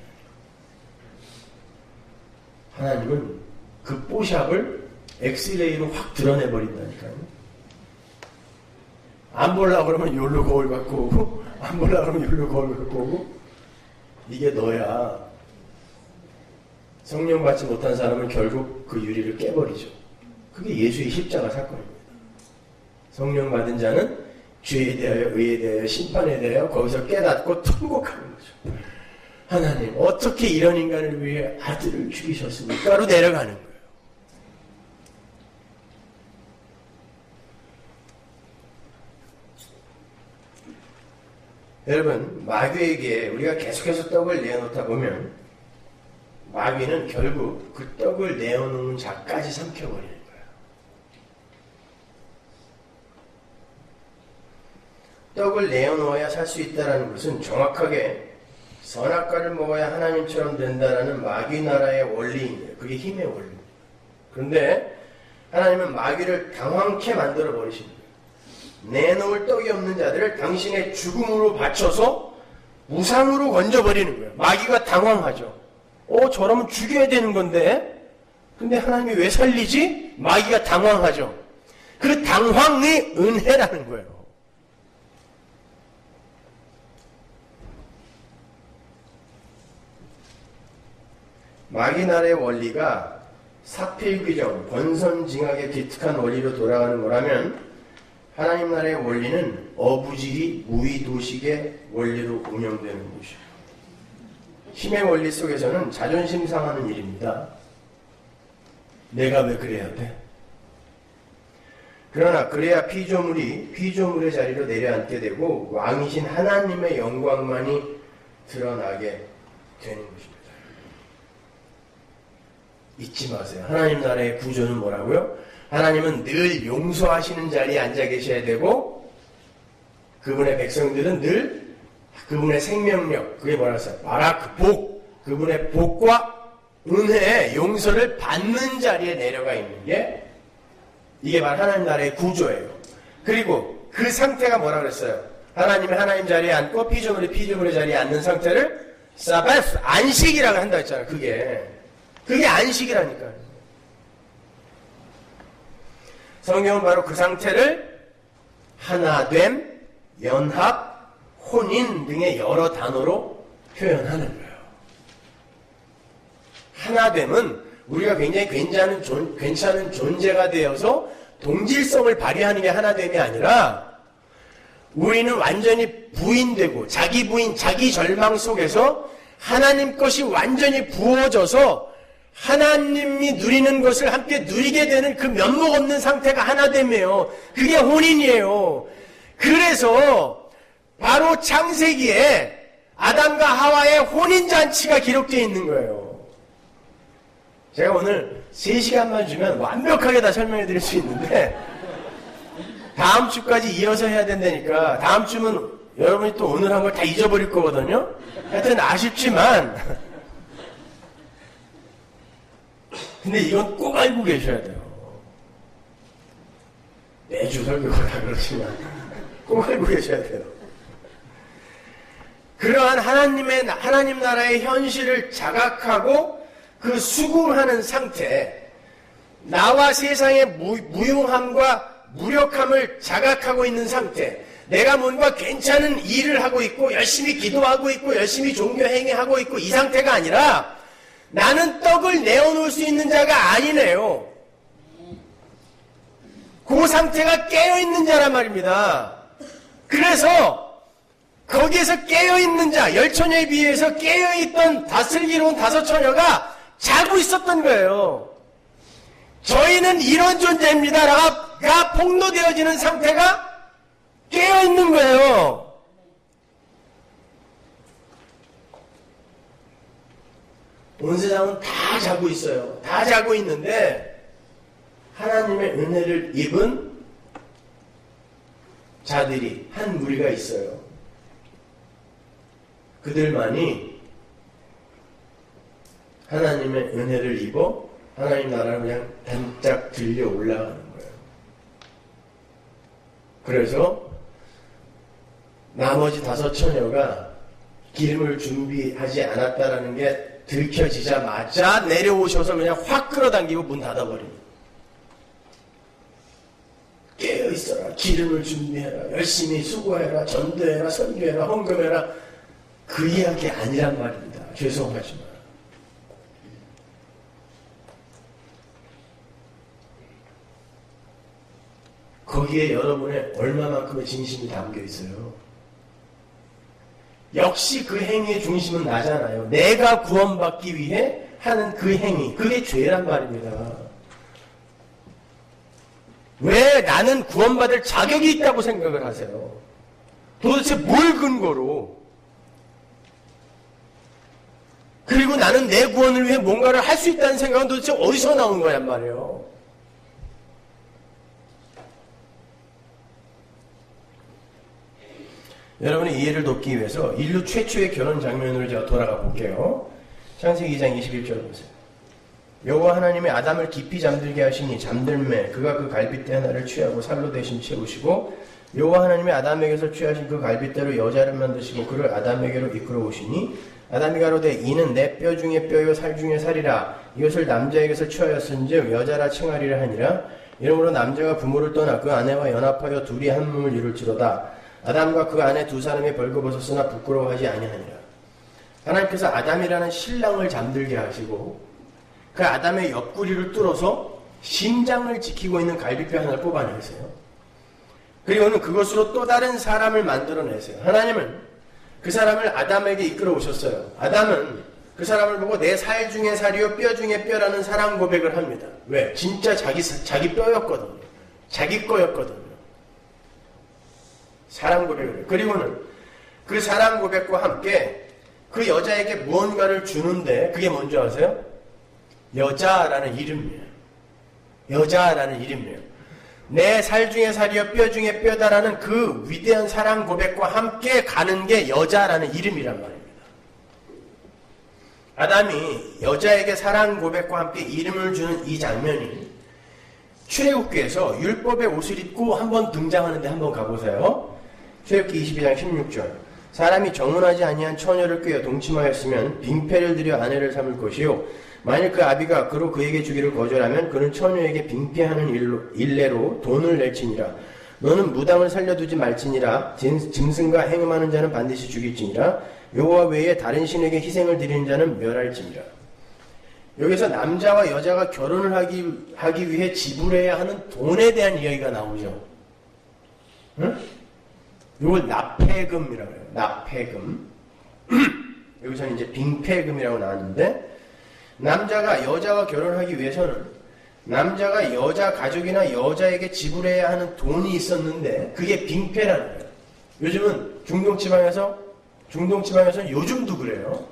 하나님은 그 뽀샵을 엑스레이로 확 드러내버린다니까요. 안 보려고 그러면 요로 거울 갖고 오고, 안 보려고 그러면 요로 거울 갖고 오고, 이게 너야. 성령 받지 못한 사람은 결국 그 유리를 깨버리죠. 그게 예수의 십자가 사건입니다. 성령 받은 자는 죄에 대하여, 의에 대하여, 심판에 대하여 거기서 깨닫고 통곡하는 거죠. 하나님, 어떻게 이런 인간을 위해 아들을 죽이셨습니까?로 내려가는 거예요. 여러분, 마귀에게 우리가 계속해서 떡을 내어놓다 보면 마귀는 결국 그 떡을 내어놓은 자까지 삼켜버리는 거예요. 떡을 내어놓아야 살 수 있다는 것은 정확하게 선악과를 먹어야 하나님처럼 된다라는 마귀 나라의 원리인데요. 그게 힘의 원리입니다. 그런데 하나님은 마귀를 당황케 만들어 버리십니다. 내놓을 떡이 없는 자들을 당신의 죽음으로 바쳐서 우상으로 건져버리는 거예요. 마귀가 당황하죠. 저러면 죽여야 되는 건데 근데 하나님이 왜 살리지? 마귀가 당황하죠. 그 당황이 은혜라는 거예요. 마귀 나라의 원리가 사필귀정, 권선징악에 기특한 원리로 돌아가는 거라면 하나님 나라의 원리는 어부지리, 무의도식의 원리로 운영되는 것이죠. 힘의 원리 속에서는 자존심 상하는 일입니다. 내가 왜 그래야 돼? 그러나 그래야 피조물이 피조물의 자리로 내려앉게 되고 왕이신 하나님의 영광만이 드러나게 되는 것입니다. 잊지 마세요. 하나님 나라의 구조는 뭐라고요? 하나님은 늘 용서하시는 자리에 앉아 계셔야 되고 그분의 백성들은 늘 그분의 생명력, 그게 뭐라 했어요? 바락, 복, 그분의 복과 은혜, 용서를 받는 자리에 내려가 있는 게 이게 바로 하나님 나라의 구조예요. 그리고 그 상태가 뭐라 그랬어요? 하나님이 하나님 자리에 앉고 피조물이 피조물의 자리에 앉는 상태를 사바스, 안식이라고 한다 했잖아요. 그게 안식이라니까요. 성경은 바로 그 상태를 하나됨, 연합, 혼인 등의 여러 단어로 표현하는 거예요. 하나됨은 우리가 굉장히 괜찮은 존재가 되어서 동질성을 발휘하는 게 하나됨이 아니라 우리는 완전히 부인되고 자기 부인, 자기 절망 속에서 하나님 것이 완전히 부어져서 하나님이 누리는 것을 함께 누리게 되는 그 면목 없는 상태가 하나됨이에요. 그게 혼인이에요. 그래서 바로 창세기에 아담과 하와의 혼인잔치가 기록되어 있는 거예요. 제가 오늘 3시간만 주면 완벽하게 다 설명해 드릴 수 있는데 다음 주까지 이어서 해야 된다니까 다음 주면 여러분이 또 오늘 한 걸 다 잊어버릴 거거든요. 하여튼 아쉽지만 근데 이건 꼭 알고 계셔야 돼요. 매주 설교가 다 그렇지만 꼭 알고 계셔야 돼요. 그러한 하나님 나라의 현실을 자각하고 그 수긍하는 상태, 나와 세상의 무용함과 무력함을 자각하고 있는 상태, 내가 뭔가 괜찮은 일을 하고 있고 열심히 기도하고 있고 열심히 종교 행위하고 있고 이 상태가 아니라 나는 떡을 내어놓을 수 있는 자가 아니네요. 그 상태가 깨어있는 자란 말입니다. 그래서 거기에서 깨어있는 자, 10처녀에 비해서 깨어있던 다슬기로운 5처녀가 자고 있었던 거예요. 저희는 이런 존재입니다. 가 폭로되어지는 상태가 깨어있는 거예요. 온 세상은 다 자고 있어요. 다 자고 있는데 하나님의 은혜를 입은 자들이 한 무리가 있어요. 그들만이 하나님의 은혜를 입어 하나님 나라를 그냥 단짝 들려 올라가는 거예요. 그래서 나머지 5처녀가 기름을 준비하지 않았다라는 게 들켜지자마자 내려오셔서 그냥 확 끌어당기고 문 닫아버립니다. 깨어있어라. 기름을 준비해라. 열심히 수고해라. 전도해라. 선교해라. 헌금해라. 그 이야기 아니란 말입니다. 죄송하지만. 거기에 여러분의 얼마만큼의 진심이 담겨 있어요. 역시 그 행위의 중심은 나잖아요. 내가 구원받기 위해 하는 그 행위. 그게 죄란 말입니다. 왜 나는 구원받을 자격이 있다고 생각을 하세요? 도대체 뭘 근거로? 그리고 나는 내 구원을 위해 뭔가를 할 수 있다는 생각은 도대체 어디서 나온 거냔 말이에요. 여러분의 이해를 돕기 위해서 인류 최초의 결혼 장면으로 제가 돌아가 볼게요. 창세기 2장 21절 보세요. 여호와 하나님이 아담을 깊이 잠들게 하시니 잠들매 그가 그 갈빗대 하나를 취하고 살로 대신 채우시고 여호와 하나님이 아담에게서 취하신 그 갈빗대로 여자를 만드시고 그를 아담에게로 이끌어 오시니 아담이 가로되 이는 내 뼈 중에 뼈요 살 중에 살이라 이것을 남자에게서 취하였은즉 여자라 칭하리라 하니라. 이러므로 남자가 부모를 떠나 그 아내와 연합하여 둘이 한 몸을 이룰지로다. 아담과 그 아내 두 사람이 벌거벗었으나 부끄러워하지 아니하니라. 하나님께서 아담이라는 신랑을 잠들게 하시고 그 아담의 옆구리를 뚫어서 심장을 지키고 있는 갈비뼈 하나를 뽑아내세요. 그리고는 그것으로 또 다른 사람을 만들어내세요. 하나님은 그 사람을 아담에게 이끌어 오셨어요. 아담은 그 사람을 보고 내 살 중에 살이요 뼈 중에 뼈라는 사랑 고백을 합니다. 왜? 진짜 자기 뼈였거든요. 자기 거였거든요. 사랑 고백을 해요. 그리고는 그 사랑 고백과 함께 그 여자에게 무언가를 주는데 그게 뭔지 아세요? 여자라는 이름이에요. 여자라는 이름이에요. 내 살 중에 살이요 뼈 중에 뼈다라는 그 위대한 사랑 고백과 함께 가는 게 여자라는 이름이란 말입니다. 아담이 여자에게 사랑 고백과 함께 이름을 주는 이 장면이 출애굽기에서 율법의 옷을 입고 한번 등장하는데 한번 가보세요. 출애굽기 22장 16절. 사람이 정혼하지 아니한 처녀를 꾀어 동침하였으면 빙패를 들여 아내를 삼을 것이요 만일 그 아비가 그로 그에게 주기를 거절하면 그는 처녀에게 빙패하는 일례로 돈을 낼지니라. 너는 무당을 살려두지 말지니라. 짐승과 행음하는 자는 반드시 죽일지니라. 여호와 외에 다른 신에게 희생을 드리는 자는 멸할지니라. 여기서 남자와 여자가 결혼을 하기 위해 지불해야 하는 돈에 대한 이야기가 나오죠. 응? 이걸 납폐금이라고 해요. 납폐금. 여기서는 이제 빙패금이라고 나왔는데 남자가 여자와 결혼하기 위해서는 남자가 여자 가족이나 여자에게 지불해야 하는 돈이 있었는데 그게 빙패라는 거예요. 요즘은 중동지방에서는 요즘도 그래요.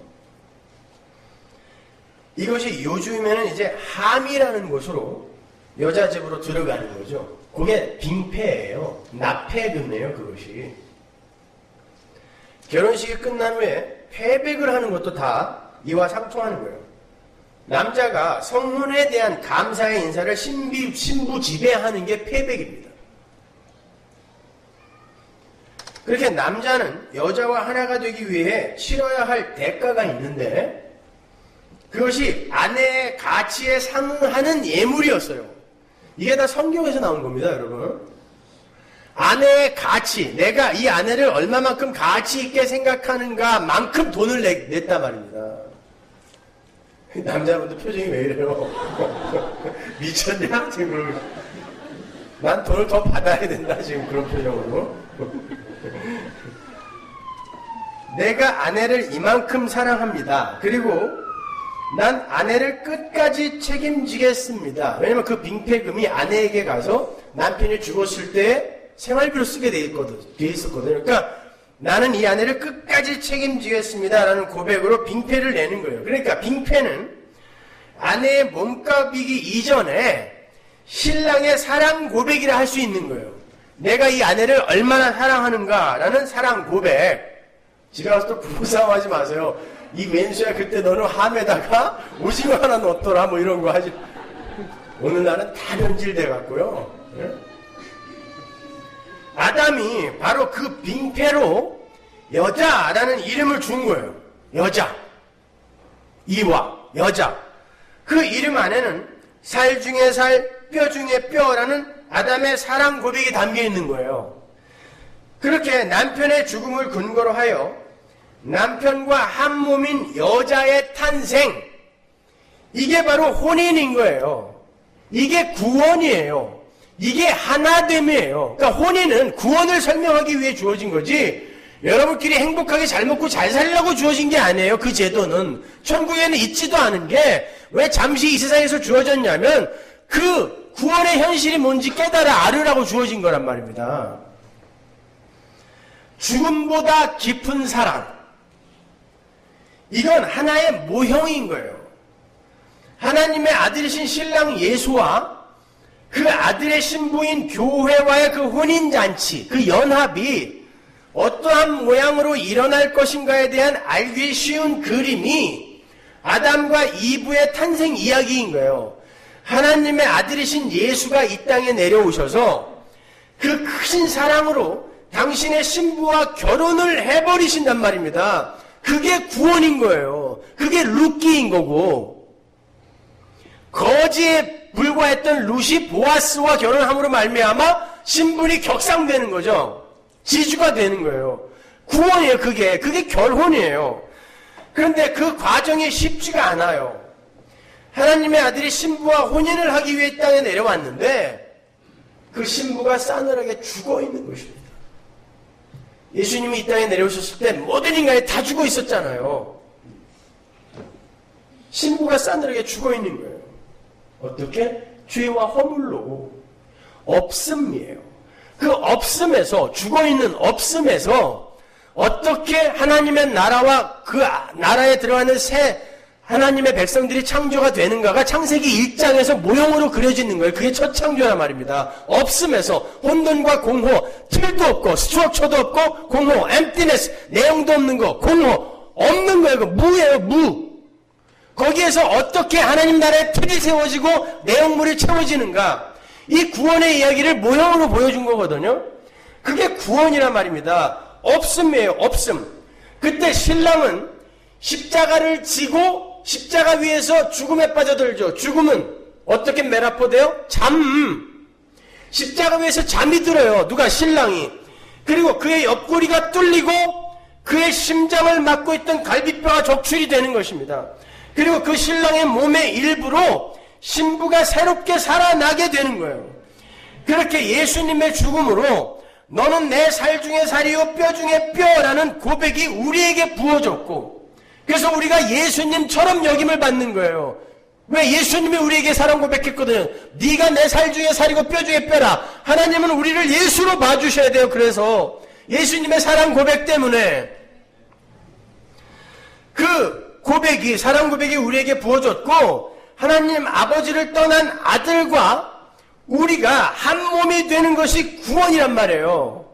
이것이 요즘에는 이제 함이라는 곳으로 여자 집으로 들어가는 거죠. 그게 빙패예요. 납폐금이에요, 그것이. 결혼식이 끝난 후에 패백을 하는 것도 다 이와 상통하는 거예요. 남자가 성혼에 대한 감사의 인사를 신부 집에 하는 게 패백입니다. 그렇게 남자는 여자와 하나가 되기 위해 치러야 할 대가가 있는데 그것이 아내의 가치에 상응하는 예물이었어요. 이게 다 성경에서 나온 겁니다, 여러분. 아내의 가치, 내가 이 아내를 얼마만큼 가치 있게 생각하는가 만큼 돈을 냈단 말입니다. 남자분들 표정이 왜 이래요? 미쳤냐? 지금 난 돈을 더 받아야 된다, 지금 그런 표정으로. 내가 아내를 이만큼 사랑합니다. 그리고 난 아내를 끝까지 책임지겠습니다. 왜냐면 그 빙패금이 아내에게 가서 남편이 죽었을 때 생활비로 쓰게 돼 있었거든요. 그러니까 나는 이 아내를 끝까지 책임지겠습니다 라는 고백으로 빙패를 내는 거예요. 그러니까 빙패는 아내의 몸값이기 이전에 신랑의 사랑 고백이라 할 수 있는 거예요. 내가 이 아내를 얼마나 사랑하는가 라는 사랑 고백. 집에 가서 또 부부싸움 하지 마세요. 이 왼수야, 그때 너는 함에다가 오징어 하나 넣었더라 뭐 이런 거 하지. 오늘날은 다 변질돼 갖고요. 네? 아담이 바로 그 빙패로 여자라는 이름을 준 거예요. 여자. 이와 여자. 그 이름 안에는 살 중에 살, 뼈 중에 뼈라는 아담의 사랑 고백이 담겨 있는 거예요. 그렇게 남편의 죽음을 근거로 하여 남편과 한 몸인 여자의 탄생, 이게 바로 혼인인 거예요. 이게 구원이에요. 이게 하나됨이에요. 그러니까 혼인은 구원을 설명하기 위해 주어진 거지 여러분끼리 행복하게 잘 먹고 잘 살려고 주어진 게 아니에요. 그 제도는 천국에는 있지도 않은 게 왜 잠시 이 세상에서 주어졌냐면 그 구원의 현실이 뭔지 깨달아 알으라고 주어진 거란 말입니다. 죽음보다 깊은 사랑, 이건 하나의 모형인 거예요. 하나님의 아들이신 신랑 예수와 그 아들의 신부인 교회와의 그 혼인잔치, 그 연합이 어떠한 모양으로 일어날 것인가에 대한 알기 쉬운 그림이 아담과 이브의 탄생 이야기인 거예요. 하나님의 아들이신 예수가 이 땅에 내려오셔서 그 크신 사랑으로 당신의 신부와 결혼을 해버리신단 말입니다. 그게 구원인 거예요. 그게 룻기인 거고, 거지에 불과했던 룻이 보아스와 결혼함으로 말미암아 신분이 격상되는 거죠. 지주가 되는 거예요. 구원이에요. 그게 결혼이에요. 그런데 그 과정이 쉽지가 않아요. 하나님의 아들이 신부와 혼인을 하기 위해 땅에 내려왔는데 그 신부가 싸늘하게 죽어 있는 것입니다. 예수님이 이 땅에 내려오셨을 때 모든 인간이 다 죽어 있었잖아요. 신부가 싸늘하게 죽어 있는 거예요. 어떻게? 죄와 허물로. 없음이에요. 그 없음에서, 죽어있는 없음에서 어떻게 하나님의 나라와 그 나라에 들어가는 새 하나님의 백성들이 창조가 되는가가 창세기 1장에서 모형으로 그려지는 거예요. 그게 첫 창조란 말입니다. 없음에서 혼돈과 공허, 틀도 없고 스트럭처도 없고 공허, emptiness, 내용도 없는 거, 공허, 없는 거예요. 무예요, 무. 거기에서 어떻게 하나님 나라의 틀이 세워지고 내용물이 채워지는가, 이 구원의 이야기를 모형으로 보여준 거거든요. 그게 구원이란 말입니다. 없음이에요, 없음. 그때 신랑은 십자가를 지고 십자가 위에서 죽음에 빠져들죠. 죽음은 어떻게 메라포돼요? 잠. 십자가 위에서 잠이 들어요. 누가? 신랑이. 그리고 그의 옆구리가 뚫리고 그의 심장을 막고 있던 갈비뼈가 적출이 되는 것입니다. 그리고 그 신랑의 몸의 일부로 신부가 새롭게 살아나게 되는 거예요. 그렇게 예수님의 죽음으로 너는 내 살 중에 살이요 뼈 중에 뼈라는 고백이 우리에게 부어졌고, 그래서 우리가 예수님처럼 여김을 받는 거예요. 왜? 예수님이 우리에게 사랑 고백했거든요. 네가 내 살 중에 살이고 뼈 중에 뼈라. 하나님은 우리를 예수로 봐주셔야 돼요. 그래서 예수님의 사랑 고백 때문에 그 고백이, 사랑 고백이 우리에게 부어졌고, 하나님 아버지를 떠난 아들과 우리가 한 몸이 되는 것이 구원이란 말이에요.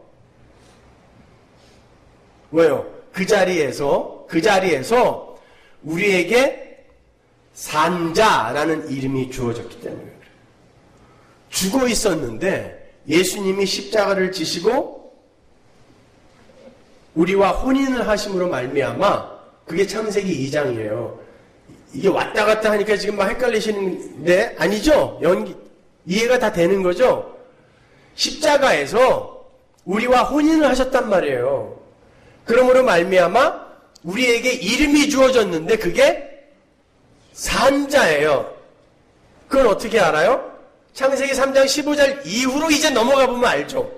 왜요? 그 자리에서 우리에게 산자라는 이름이 주어졌기 때문에 죽어 있었는데 예수님이 십자가를 지시고 우리와 혼인을 하심으로 말미암아, 그게 창세기 2장이에요. 이게 왔다 갔다 하니까 지금 막 헷갈리시는데 아니죠? 이해가 다 되는 거죠? 십자가에서 우리와 혼인을 하셨단 말이에요. 그러므로 말미암아 우리에게 이름이 주어졌는데 그게 산자예요. 그건 어떻게 알아요? 창세기 3장 15절 이후로 이제 넘어가 보면 알죠.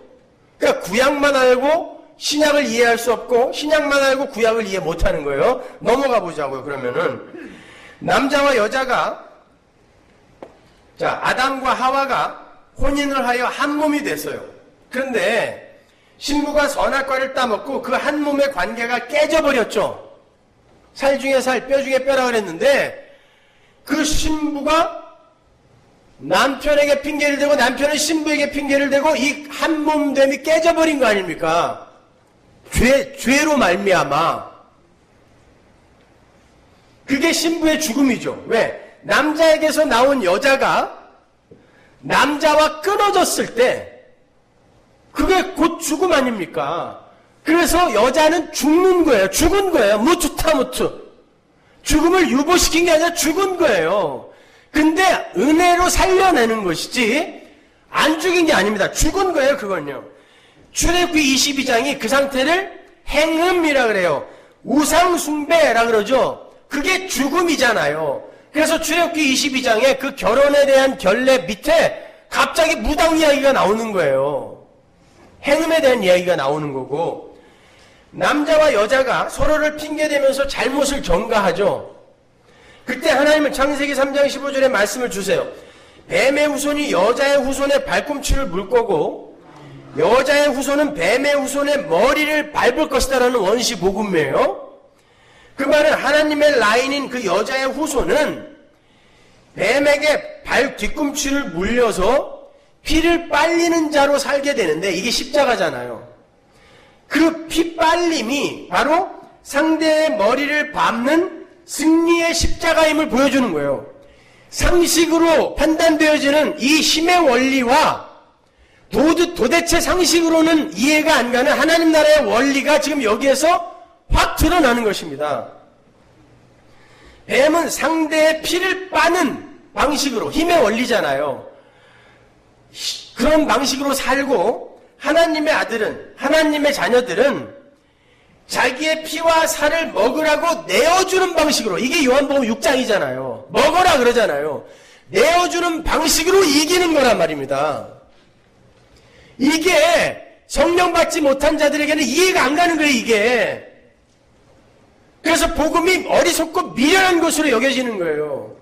그러니까 구약만 알고 신약을 이해할 수 없고 신약만 알고 구약을 이해 못하는 거예요. 넘어가 보자고요. 그러면은 남자와 여자가, 자, 아담과 하와가 혼인을 하여 한 몸이 됐어요. 그런데 신부가 선악과를 따먹고 그 한 몸의 관계가 깨져버렸죠. 살 중에 살, 뼈 중에 뼈라 그랬는데 그 신부가 남편에게 핑계를 대고 남편은 신부에게 핑계를 대고 이 한 몸됨이 깨져버린 거 아닙니까? 죄로 말미암아. 그게 신부의 죽음이죠. 왜? 남자에게서 나온 여자가 남자와 끊어졌을 때 그게 곧 죽음 아닙니까? 그래서 여자는 죽는 거예요. 죽은 거예요. 무투타무투. 죽음을 유보시킨 게 아니라 죽은 거예요. 근데 은혜로 살려내는 것이지 안 죽인 게 아닙니다. 죽은 거예요. 그건요. 출애굽기 22장이 그 상태를 행음이라 그래요. 우상숭배라 그러죠. 그게 죽음이잖아요. 그래서 출애굽기 22장에 그 결혼에 대한 결례 밑에 갑자기 무당 이야기가 나오는 거예요. 행음에 대한 이야기가 나오는 거고, 남자와 여자가 서로를 핑계대면서 잘못을 전가하죠. 그때 하나님은 창세기 3장 15절에 말씀을 주세요. 뱀의 후손이 여자의 후손의 발꿈치를 물 거고 여자의 후손은 뱀의 후손의 머리를 밟을 것이다 라는 원시 복음이에요. 그 말은 하나님의 라인인 그 여자의 후손은 뱀에게 발 뒤꿈치를 물려서 피를 빨리는 자로 살게 되는데 이게 십자가잖아요. 그 피 빨림이 바로 상대의 머리를 밟는 승리의 십자가임을 보여주는 거예요. 상식으로 판단되어지는 이 힘의 원리와 도대체 상식으로는 이해가 안 가는 하나님 나라의 원리가 지금 여기에서 확 드러나는 것입니다. 뱀은 상대의 피를 빠는 방식으로, 힘의 원리잖아요. 그런 방식으로 살고 하나님의 아들은, 하나님의 자녀들은 자기의 피와 살을 먹으라고 내어주는 방식으로, 이게 요한복음 6장이잖아요. 먹어라 그러잖아요. 내어주는 방식으로 이기는 거란 말입니다. 이게 성령 받지 못한 자들에게는 이해가 안 가는 거예요, 이게. 그래서 복음이 어리석고 미련한 것으로 여겨지는 거예요.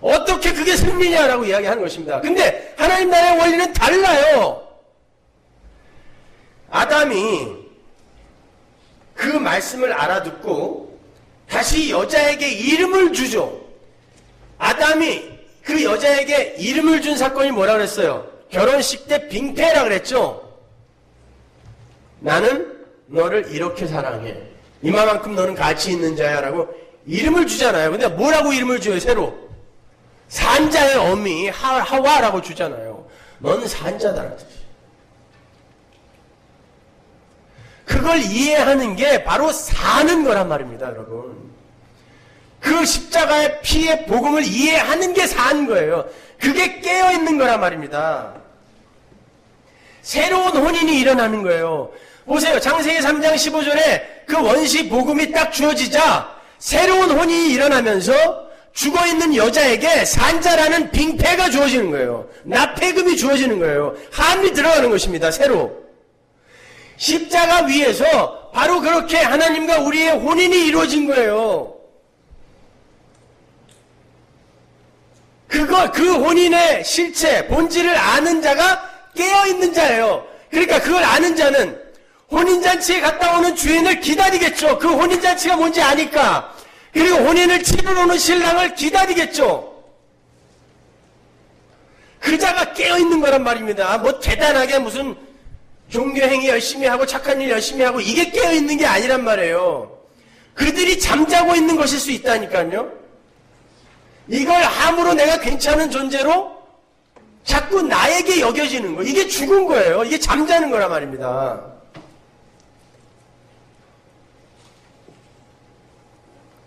어떻게 그게 승리냐라고 이야기하는 것입니다. 근데 하나님 나라의 원리는 달라요. 아담이 그 말씀을 알아듣고 다시 여자에게 이름을 주죠. 아담이 그 여자에게 이름을 준 사건이 뭐라 그랬어요? 결혼식 때 빙패라 그랬죠. 나는 너를 이렇게 사랑해. 이만큼 너는 가치 있는 자야 라고 이름을 주잖아요. 근데 뭐라고 이름을 줘요? 새로 산자의 어미 하와라고 주잖아요. 넌 산자다라는 뜻이에요. 그걸 이해하는 게 바로 사는 거란 말입니다, 여러분. 그 십자가의 피의 복음을 이해하는 게 사는 거예요. 그게 깨어있는 거란 말입니다. 새로운 혼인이 일어나는 거예요. 보세요. 창세기 3장 15절에 그 원시 복음이 딱 주어지자 새로운 혼인이 일어나면서 죽어있는 여자에게 산자라는 빙패가 주어지는 거예요. 납폐금이 주어지는 거예요. 함이 들어가는 것입니다. 새로. 십자가 위에서 바로 그렇게 하나님과 우리의 혼인이 이루어진 거예요. 그 혼인의 실체, 본질을 아는 자가 깨어있는 자예요. 그러니까 그걸 아는 자는 혼인잔치에 갔다 오는 주인을 기다리겠죠. 그 혼인잔치가 뭔지 아니까. 그리고 혼인을 치르러 오는 신랑을 기다리겠죠. 그 자가 깨어있는 거란 말입니다. 뭐 대단하게 무슨 종교행위 열심히 하고 착한 일 열심히 하고 이게 깨어있는 게 아니란 말이에요. 그들이 잠자고 있는 것일 수 있다니까요. 이걸 함으로 내가 괜찮은 존재로 자꾸 나에게 여겨지는 거. 이게 죽은 거예요. 이게 잠자는 거란 말입니다.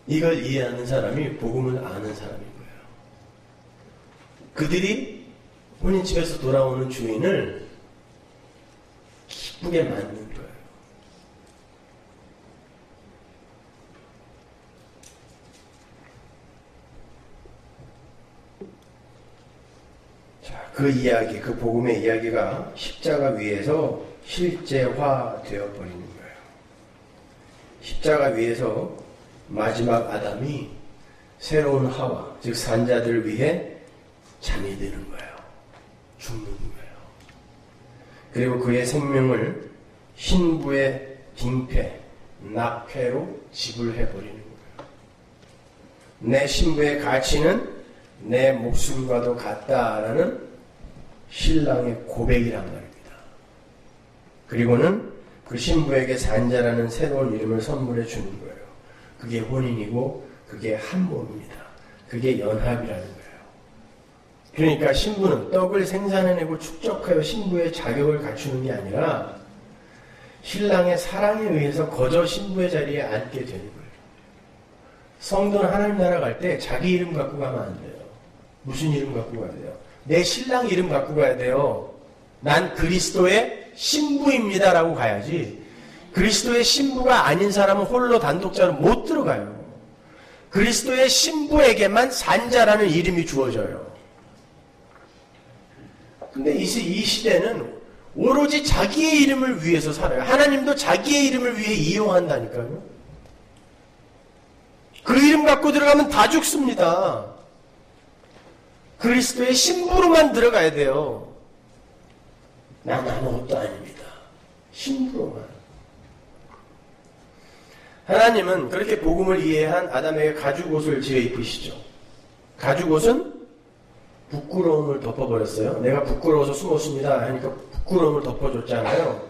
이걸 이해하는 사람이 복음을 아는 사람인 거예요. 그들이 혼인집에서 돌아오는 주인을 기쁘게 맞는 거예요. 자, 그 이야기, 그 복음의 이야기가 십자가 위에서 실제화되어 버리는 거예요. 십자가 위에서 마지막 아담이 새로운 하와, 즉 산자들을 위해 잠이 드는 거예요. 죽는 거예요. 그리고 그의 생명을 신부의 빙패, 낙회로 지불해버리는 거예요. 내 신부의 가치는 내 목숨과도 같다라는 신랑의 고백이란 말입니다. 그리고는 그 신부에게 산자라는 새로운 이름을 선물해 주는 거예요. 그게 혼인이고 그게 한 몸입니다. 그게 연합이라는 거예요. 그러니까 신부는 떡을 생산해내고 축적하여 신부의 자격을 갖추는 게 아니라 신랑의 사랑에 의해서 거저 신부의 자리에 앉게 되는 거예요. 성도는 하나님 나라 갈 때 자기 이름 갖고 가면 안 돼요. 무슨 이름 갖고 가야 돼요? 내 신랑 이름 갖고 가야 돼요. 난 그리스도의 신부입니다라고 가야지. 그리스도의 신부가 아닌 사람은 홀로 단독자로 못 들어가요. 그리스도의 신부에게만 산자라는 이름이 주어져요. 근데 이 시대는 오로지 자기의 이름을 위해서 살아요. 하나님도 자기의 이름을 위해 이용한다니까요. 그 이름 갖고 들어가면 다 죽습니다. 그리스도의 신부로만 들어가야 돼요. 난 아무것도 아닙니다. 신부로만. 하나님은 그렇게 복음을 이해한 아담에게 가죽옷을 지어 입히시죠. 가죽옷은 부끄러움을 덮어버렸어요. 내가 부끄러워서 숨었습니다 하니까 부끄러움을 덮어줬잖아요.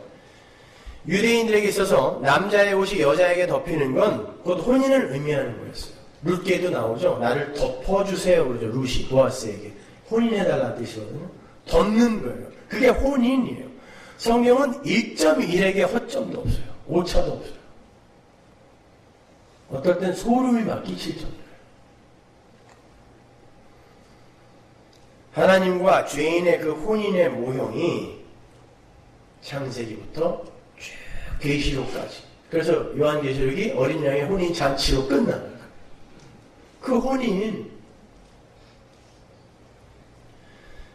유대인들에게 있어서 남자의 옷이 여자에게 덮이는 건 곧 혼인을 의미하는 거였어요. 룻기에도 나오죠. 나를 덮어주세요 그러죠. 룻이 보아스에게 혼인해달라는 뜻이거든요. 덮는 거예요. 그게 혼인이에요. 성경은 1.1에게 허점도 없어요. 오차도 없어요. 어떨 땐 소름이 막 끼칠 정도예요. 하나님과 죄인의 그 혼인의 모형이 창세기부터 쭉 계시록까지. 그래서 요한계시록이 어린 양의 혼인 잔치로 끝납니다. 그 혼인.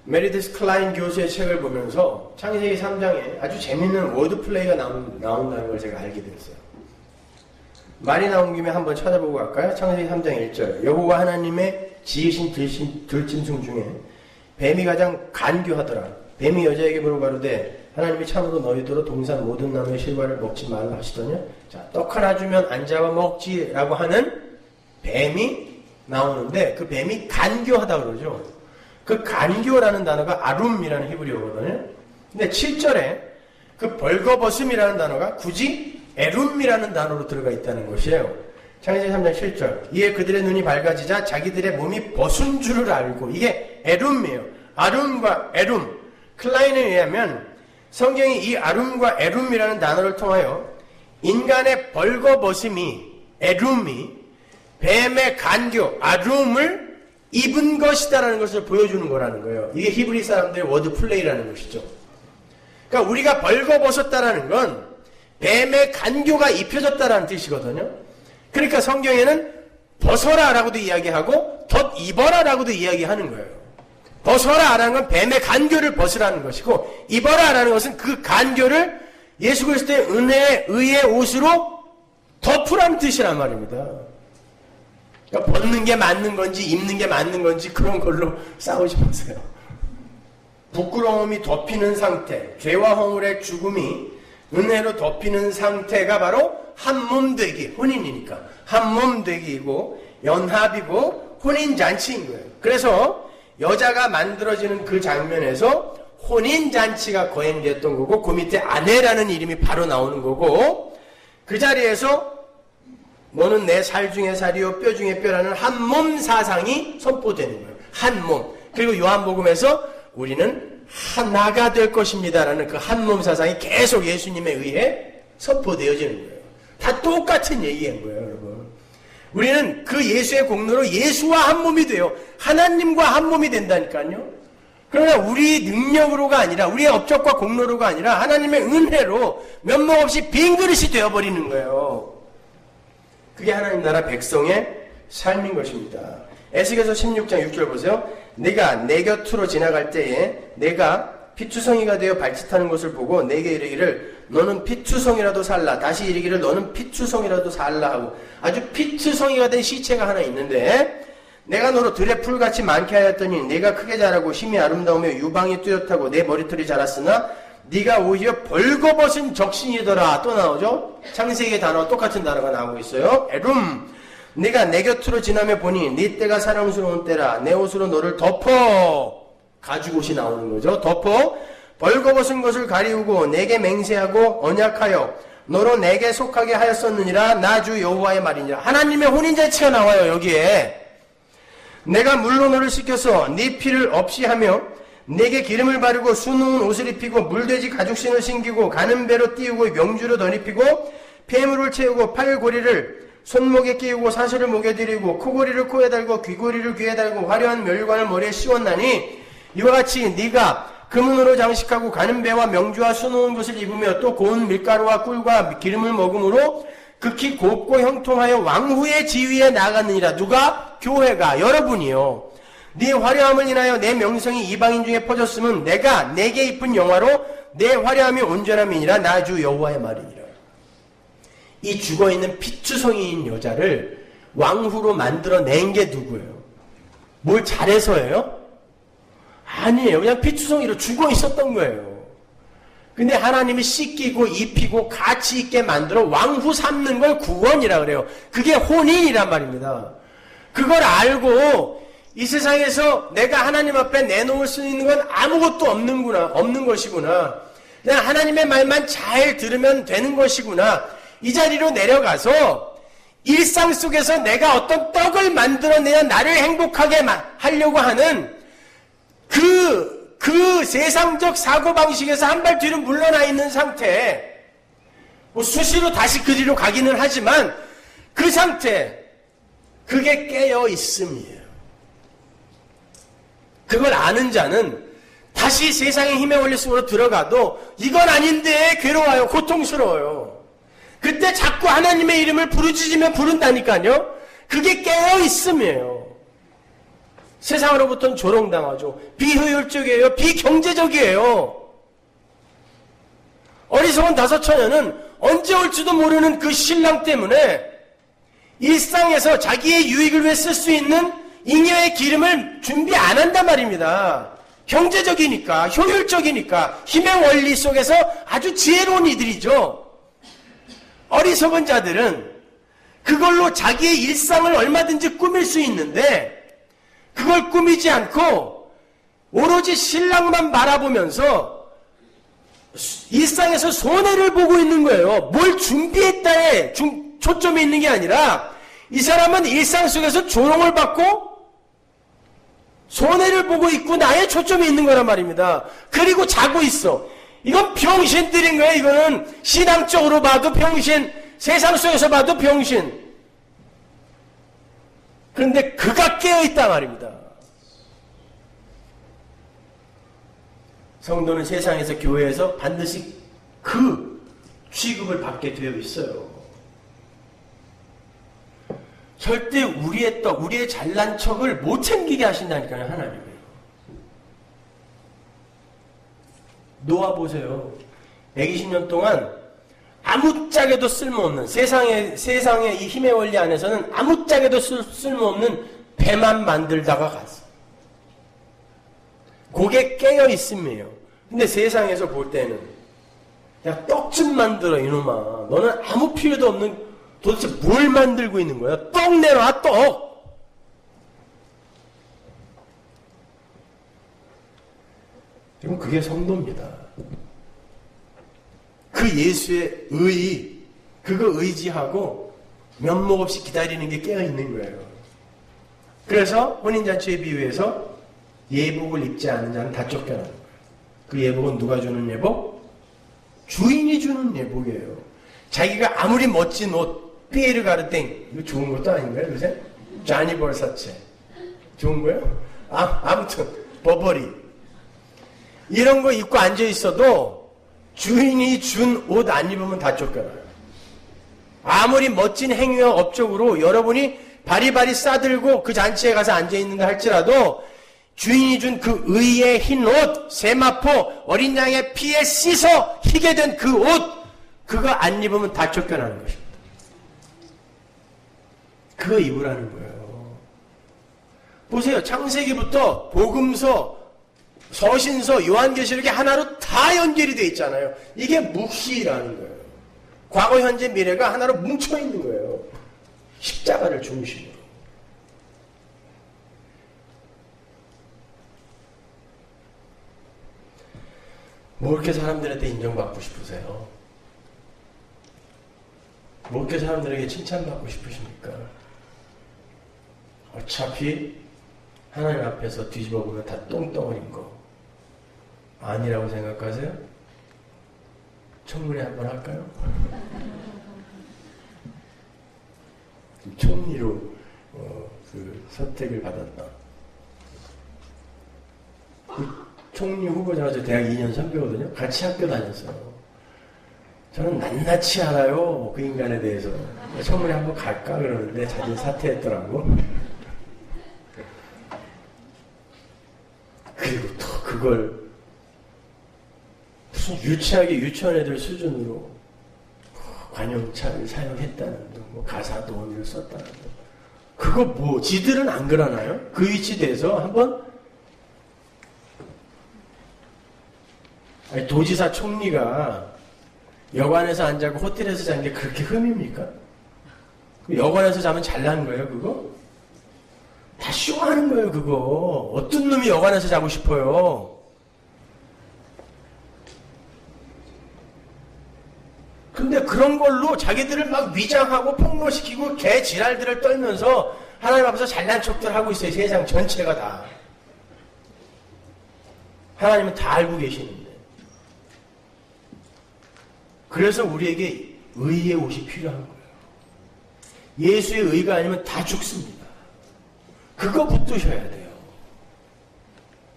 메리디스 클라인 교수의 책을 보면서 창세기 3장에 아주 재밌는 워드플레이가 나온다는 걸 제가 알게 됐어요. 말이 나온 김에 한번 찾아보고 갈까요? 창세기 3장 1절. 여호와 하나님의 지으신 들짐승 중에 뱀이 가장 간교하더라. 뱀이 여자에게 물어가로되 하나님이 참으로 너희더러 동산 모든 나무의 실과를 먹지 말라 하시더냐. 자, 떡 하나 주면 안 잡아 먹지라고 하는 뱀이 나오는데 그 뱀이 간교하다 그러죠. 그 간교라는 단어가 아룸이라는 히브리어거든요. 근데 7절에 그 벌거벗음이라는 단어가 굳이 에룸이라는 단어로 들어가 있다는 것이에요. 창세기 3장 7절. 이에 그들의 눈이 밝아지자 자기들의 몸이 벗은 줄을 알고. 이게 에룸이에요. 아룸과 에룸. 클라인에 의하면 성경이 이 아룸과 에룸이라는 단어를 통하여 인간의 벌거벗음이 에룸이 뱀의 간교 아룸을 입은 것이다라는 것을 보여주는 거라는 거예요. 이게 히브리 사람들의 워드 플레이라는 것이죠. 그러니까 우리가 벌거벗었다라는 건 뱀의 간교가 입혀졌다라는 뜻이거든요. 그러니까 성경에는 벗어라라고도 이야기하고 덧입어라라고도 이야기하는 거예요. 벗어라라는 건 뱀의 간교를 벗으라는 것이고 입어라라는 것은 그 간교를 예수 그리스도의 은혜에 의해 옷으로 덮으라는 뜻이란 말입니다. 그러니까 벗는 게 맞는 건지 입는 게 맞는 건지 그런 걸로 싸우지 마세요. 부끄러움이 덮이는 상태, 죄와 허물의 죽음이 은혜로 덮이는 상태가 바로 한 몸 되기, 혼인이니까 한 몸 되기이고 연합이고 혼인잔치인 거예요. 그래서 여자가 만들어지는 그 장면에서 혼인잔치가 거행됐던 거고 그 밑에 아내라는 이름이 바로 나오는 거고 그 자리에서 너는 내 살 중에 살이요 뼈 중에 뼈라는 한 몸 사상이 선포되는 거예요. 한 몸. 그리고 요한복음에서 우리는 하나가 될 것입니다라는 그 한 몸 사상이 계속 예수님에 의해 선포되어지는 거예요. 다 똑같은 얘기인 거예요, 여러분. 우리는 그 예수의 공로로 예수와 한 몸이 돼요. 하나님과 한 몸이 된다니까요. 그러나 우리 능력으로가 아니라 우리의 업적과 공로로가 아니라 하나님의 은혜로 면목 없이 빈 그릇이 되어버리는 거예요. 그게 하나님 나라 백성의 삶인 것입니다. 에스겔서 16장 6절 보세요. 네가 내 곁으로 지나갈 때에 내가 피투성이가 되어 발짓하는 것을 보고 내게 이르기를 너는 피투성이라도 살라. 다시 이르기를 너는 피투성이라도 살라 하고 아주 피투성이가 된 시체가 하나 있는데 내가 너로 들의 풀같이 많게 하였더니 내가 크게 자라고 힘이 아름다우며 유방이 뚜렷하고 내 머리털이 자랐으나 네가 오히려 벌거벗은 적신이더라. 또 나오죠? 창세기의 단어와 똑같은 단어가 나오고 있어요. 에룸. 네가 내 곁으로 지나며 보니 네 때가 사랑스러운 때라. 내 옷으로 너를 덮어. 가죽 옷이 나오는 거죠. 덮어. 벌거벗은 것을 가리우고 내게 맹세하고 언약하여 너로 내게 속하게 하였었느니라. 나 주 여호와의 말이니라. 하나님의 혼인잔치가 나와요. 여기에. 내가 물로 너를 씻겨서 네 피를 없이 하며 내게 기름을 바르고 수놓은 옷을 입히고 물돼지 가죽신을 신기고 가는 배로 띄우고 명주로 덧입히고 폐물을 채우고 팔고리를 손목에 끼우고 사슬을 목에 들이고 코고리를 코에 달고 귀고리를 귀에 달고 화려한 멸관을 머리에 씌웠나니 이와 같이 네가 금은으로 장식하고 가는 배와 명주와 수놓은 것을 입으며 또 고운 밀가루와 꿀과 기름을 먹음으로 극히 곱고 형통하여 왕후의 지위에 나갔느니라. 누가? 교회가, 여러분이요. 네 화려함을 인하여 내 명성이 이방인 중에 퍼졌으면 내가 내게 입은 영화로 내 화려함이 온전함이니라. 나 주 여호와의 말이니라. 이 죽어있는 피투성이인 여자를 왕후로 만들어낸 게 누구예요? 뭘 잘해서예요? 아니에요. 그냥 피투성이로 죽어있었던 거예요. 근데 하나님이 씻기고 입히고 가치 있게 만들어 왕후 삼는 걸 구원이라 그래요. 그게 혼인이란 말입니다. 그걸 알고 이 세상에서 내가 하나님 앞에 내놓을 수 있는 건 아무것도 없는 것이구나. 그냥 하나님의 말만 잘 들으면 되는 것이구나. 이 자리로 내려가서 일상 속에서 내가 어떤 떡을 만들어내야 나를 행복하게 하려고 하는 그 세상적 사고방식에서 한 발 뒤로 물러나 있는 상태, 뭐 수시로 다시 그리로 가기는 하지만 그 상태, 그게 깨어 있음이에요. 그걸 아는 자는 다시 세상의 힘의 원리 속으로 들어가도 이건 아닌데 괴로워요. 고통스러워요. 그때 자꾸 하나님의 이름을 부르짖으며 부른다니까요. 그게 깨어 있음이에요. 세상으로부터는 조롱당하죠. 비효율적이에요. 비경제적이에요. 어리석은 다섯 처녀는 언제 올지도 모르는 그 신랑 때문에 일상에서 자기의 유익을 위해 쓸 수 있는 잉여의 기름을 준비 안 한단 말입니다. 경제적이니까, 효율적이니까, 힘의 원리 속에서 아주 지혜로운 이들이죠. 어리석은 자들은 그걸로 자기의 일상을 얼마든지 꾸밀 수 있는데 그걸 꾸미지 않고 오로지 신랑만 바라보면서 일상에서 손해를 보고 있는 거예요. 뭘 준비했다에 초점이 있는 게 아니라 이 사람은 일상 속에서 조롱을 받고 손해를 보고 있고 나의 초점이 있는 거란 말입니다. 그리고 자고 있어. 이건 병신들인 거예요. 이거는 신앙적으로 봐도 병신, 세상 속에서 봐도 병신. 그런데 그가 깨어있단 말입니다. 성도는 세상에서 교회에서 반드시 그 취급을 받게 되어 있어요. 절대 우리의 떡, 우리의 잘난 척을 못 챙기게 하신다니까요, 하나님이. 노아 보세요. 120년 동안 아무짝에도 쓸모없는 세상의 이 힘의 원리 안에서는 아무짝에도 쓸모없는 배만 만들다가 갔어. 그게 깨어 있음이에요. 근데 세상에서 볼 때는 야, 떡 좀 만들어 이놈아. 너는 아무 필요도 없는 도대체 뭘 만들고 있는 거야? 떡 내놔, 떡. 그럼 그게 성도입니다. 그 예수의 그거 의지하고 면목 없이 기다리는 게 깨어있는 거예요. 그래서 혼인잔치의 비유에서 예복을 입지 않은 자는 다 쫓겨나는 거예요. 그 예복은 누가 주는 예복? 주인이 주는 예복이에요. 자기가 아무리 멋진 옷, 피에르 가르땡, 이거 좋은 것도 아닌가요, 요새? 자니 벌사체. 좋은 거예요? 아무튼, 버버리. 이런 거 입고 앉아 있어도 주인이 준 옷 안 입으면 다 쫓겨나요. 아무리 멋진 행위와 업적으로 여러분이 바리바리 싸들고 그 잔치에 가서 앉아 있는다 할지라도 주인이 준 그 의의 흰 옷, 세마포, 어린 양의 피에 씻어 희게 된 그 옷, 그거 안 입으면 다 쫓겨나는 것입니다. 그거 입으라는 거예요. 보세요. 창세기부터 복음서, 서신서, 요한계시록이 하나로 다 연결이 되어 있잖아요. 이게 묵시라는 거예요. 과거, 현재, 미래가 하나로 뭉쳐있는 거예요. 십자가를 중심으로. 뭐 이렇게 사람들한테 인정받고 싶으세요? 뭐 이렇게 사람들에게 칭찬받고 싶으십니까? 어차피 하나님 앞에서 뒤집어 보면 다 똥덩어리인 거 아니라고 생각하세요? 청문회 한번 할까요? 총리로 그 선택을 받았다. 그 총리 후보자가 저 대학 2년 선배거든요. 같이 학교 다녔어요. 저는 낱낱이 알아요. 그 인간에 대해서. 청문회 한번 갈까 그러는데 자기 사퇴했더라고. 그리고 또 그걸 무슨 유치하게 유치원 애들 수준으로 관용차를 사용했다는 둥, 뭐 가사 도원을 썼다는 둥. 그거 뭐 지들은 안 그러나요? 그 위치 돼서 한번 아니, 도지사 총리가 여관에서 안 자고 호텔에서 잔 게 그렇게 흠입니까? 여관에서 자면 잘난 거예요, 그거? 다 쇼하는 거예요, 그거. 어떤 놈이 여관에서 자고 싶어요? 근데 그런 걸로 자기들을 막 위장하고 폭로시키고 개 지랄들을 떨면서 하나님 앞에서 잘난 척들 하고 있어요. 세상 전체가 다. 하나님은 다 알고 계시는데. 그래서 우리에게 의의 옷이 필요한 거예요. 예수의 의가 아니면 다 죽습니다. 그거 붙드셔야 돼요.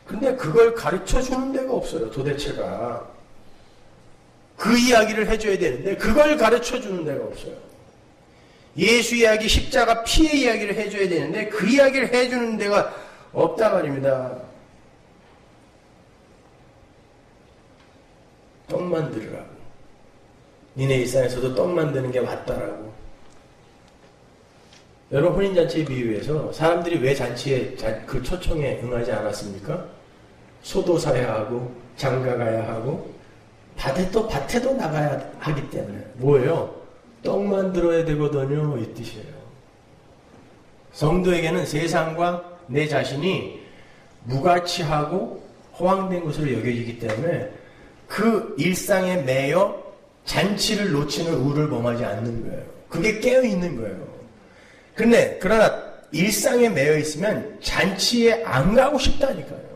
근데 그걸 가르쳐 주는 데가 없어요. 도대체가. 그 이야기를 해줘야 되는데 그걸 가르쳐 주는 데가 없어요. 예수 이야기, 십자가, 피의 이야기를 해줘야 되는데 그 이야기를 해주는 데가 없다 말입니다. 떡 만들으라고. 니네 일상에서도 떡 만드는 게 맞다라고. 여러분 혼인잔치의 비유에서 사람들이 왜 잔치에 그 초청에 응하지 않았습니까? 소도 사야 하고 장가 가야 하고 밭에도 나가야 하기 때문에 뭐예요? 떡 만들어야 되거든요. 이 뜻이에요. 성도에게는 세상과 내 자신이 무가치하고 허황된 것으로 여겨지기 때문에 그 일상에 매여 잔치를 놓치는 우를 범하지 않는 거예요. 그게 깨어있는 거예요. 그러나 일상에 매여 있으면 잔치에 안 가고 싶다니까요.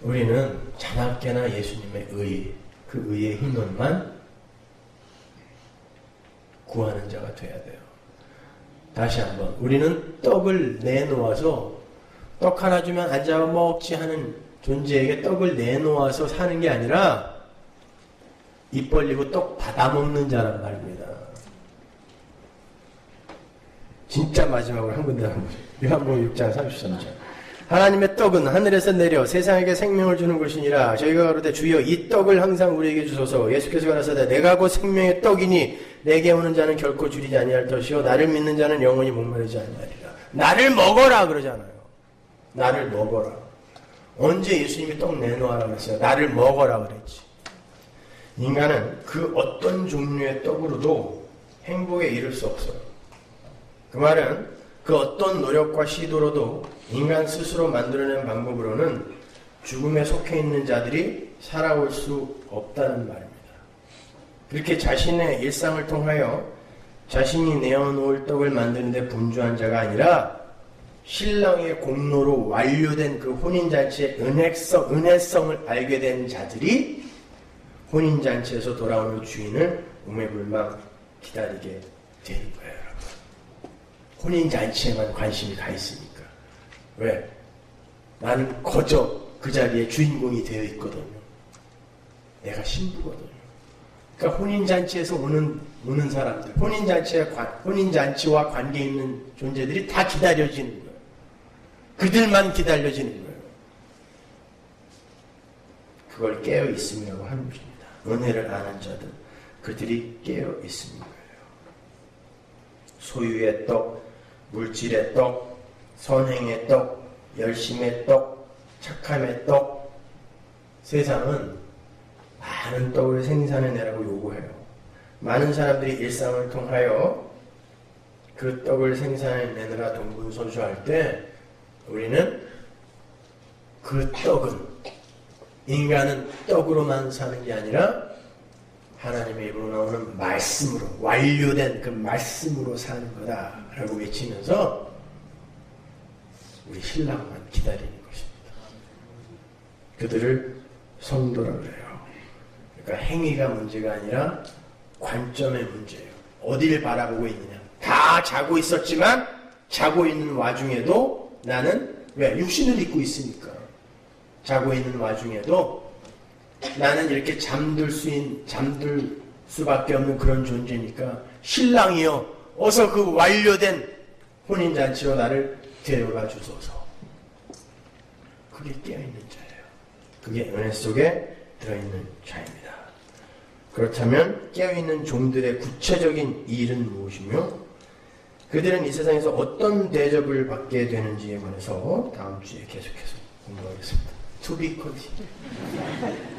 우리는 자나깨나 예수님의 의, 그 의의 힘론만 구하는 자가 돼야 돼요. 다시 한번 우리는 떡을 내놓아서 떡 하나 주면 앉아 먹지 하는 존재에게 떡을 내놓아서 사는 게 아니라 입 벌리고 떡 받아먹는 자란 말입니다. 진짜 마지막으로 한 군데 한 보세요. 요한복음 6장 33절. 하나님의 떡은 하늘에서 내려 세상에게 생명을 주는 것이니라. 저희가 가로되 주여 이 떡을 항상 우리에게 주소서. 예수께서 가라사대 내가 곧 생명의 떡이니 내게 오는 자는 결코 줄이지 아니할 것이요 나를 믿는 자는 영원히 목마르지 아니하리라. 나를 먹어라 그러잖아요. 나를 먹어라. 언제 예수님이 떡 내놓으라 그랬어요? 나를 먹어라 그랬지. 인간은 그 어떤 종류의 떡으로도 행복에 이를 수 없어요. 그 말은 그 어떤 노력과 시도로도 인간 스스로 만들어낸 방법으로는 죽음에 속해 있는 자들이 살아올 수 없다는 말입니다. 그렇게 자신의 일상을 통하여 자신이 내어놓을 떡을 만드는데 분주한 자가 아니라 신랑의 공로로 완료된 그 혼인잔치의 은혜성을 알게 된 자들이 혼인잔치에서 돌아오는 주인을 우매불망 기다리게 되는 거예요. 여러분. 혼인잔치에만 관심이 가 있으니까. 왜? 나는 거저 그 자리에 주인공이 되어 있거든요. 내가 신부거든요. 그러니까 혼인잔치에서 오는 사람들, 혼인잔치와 관계 있는 존재들이 다 기다려지는 거예요. 그들만 기다려지는 거예요. 그걸 깨어 있음이라고 하는 것입니다. 은혜를 아는 자들, 그들이 깨어 있는 거예요. 소유의 떡, 물질의 떡, 선행의 떡, 열심의 떡, 착함의 떡. 세상은 많은 떡을 생산해내라고 요구해요. 많은 사람들이 일상을 통하여 그 떡을 생산해내느라 동분서주할 때 우리는 그 떡은, 인간은 떡으로만 사는 게 아니라 하나님의 입으로 나오는 말씀으로, 완료된 그 말씀으로 사는 거다라고 외치면서 우리 신랑만 기다리는 것입니다. 그들을 성도라고 해요. 그러니까 행위가 문제가 아니라 관점의 문제예요. 어디를 바라보고 있느냐. 다 자고 있었지만 자고 있는 와중에도 나는 왜? 육신을 입고 있으니까. 자고 있는 와중에도 나는 이렇게 잠들 수밖에 없는 그런 존재니까 신랑이여 어서 그 완료된 혼인잔치로 나를 데려가 주소서. 그게 깨어있는 자예요. 그게 은혜 속에 들어있는 자입니다. 그렇다면 깨어있는 종들의 구체적인 일은 무엇이며 그들은 이 세상에서 어떤 대접을 받게 되는지에 관해서 다음 주에 계속해서 공부하겠습니다. To be continued.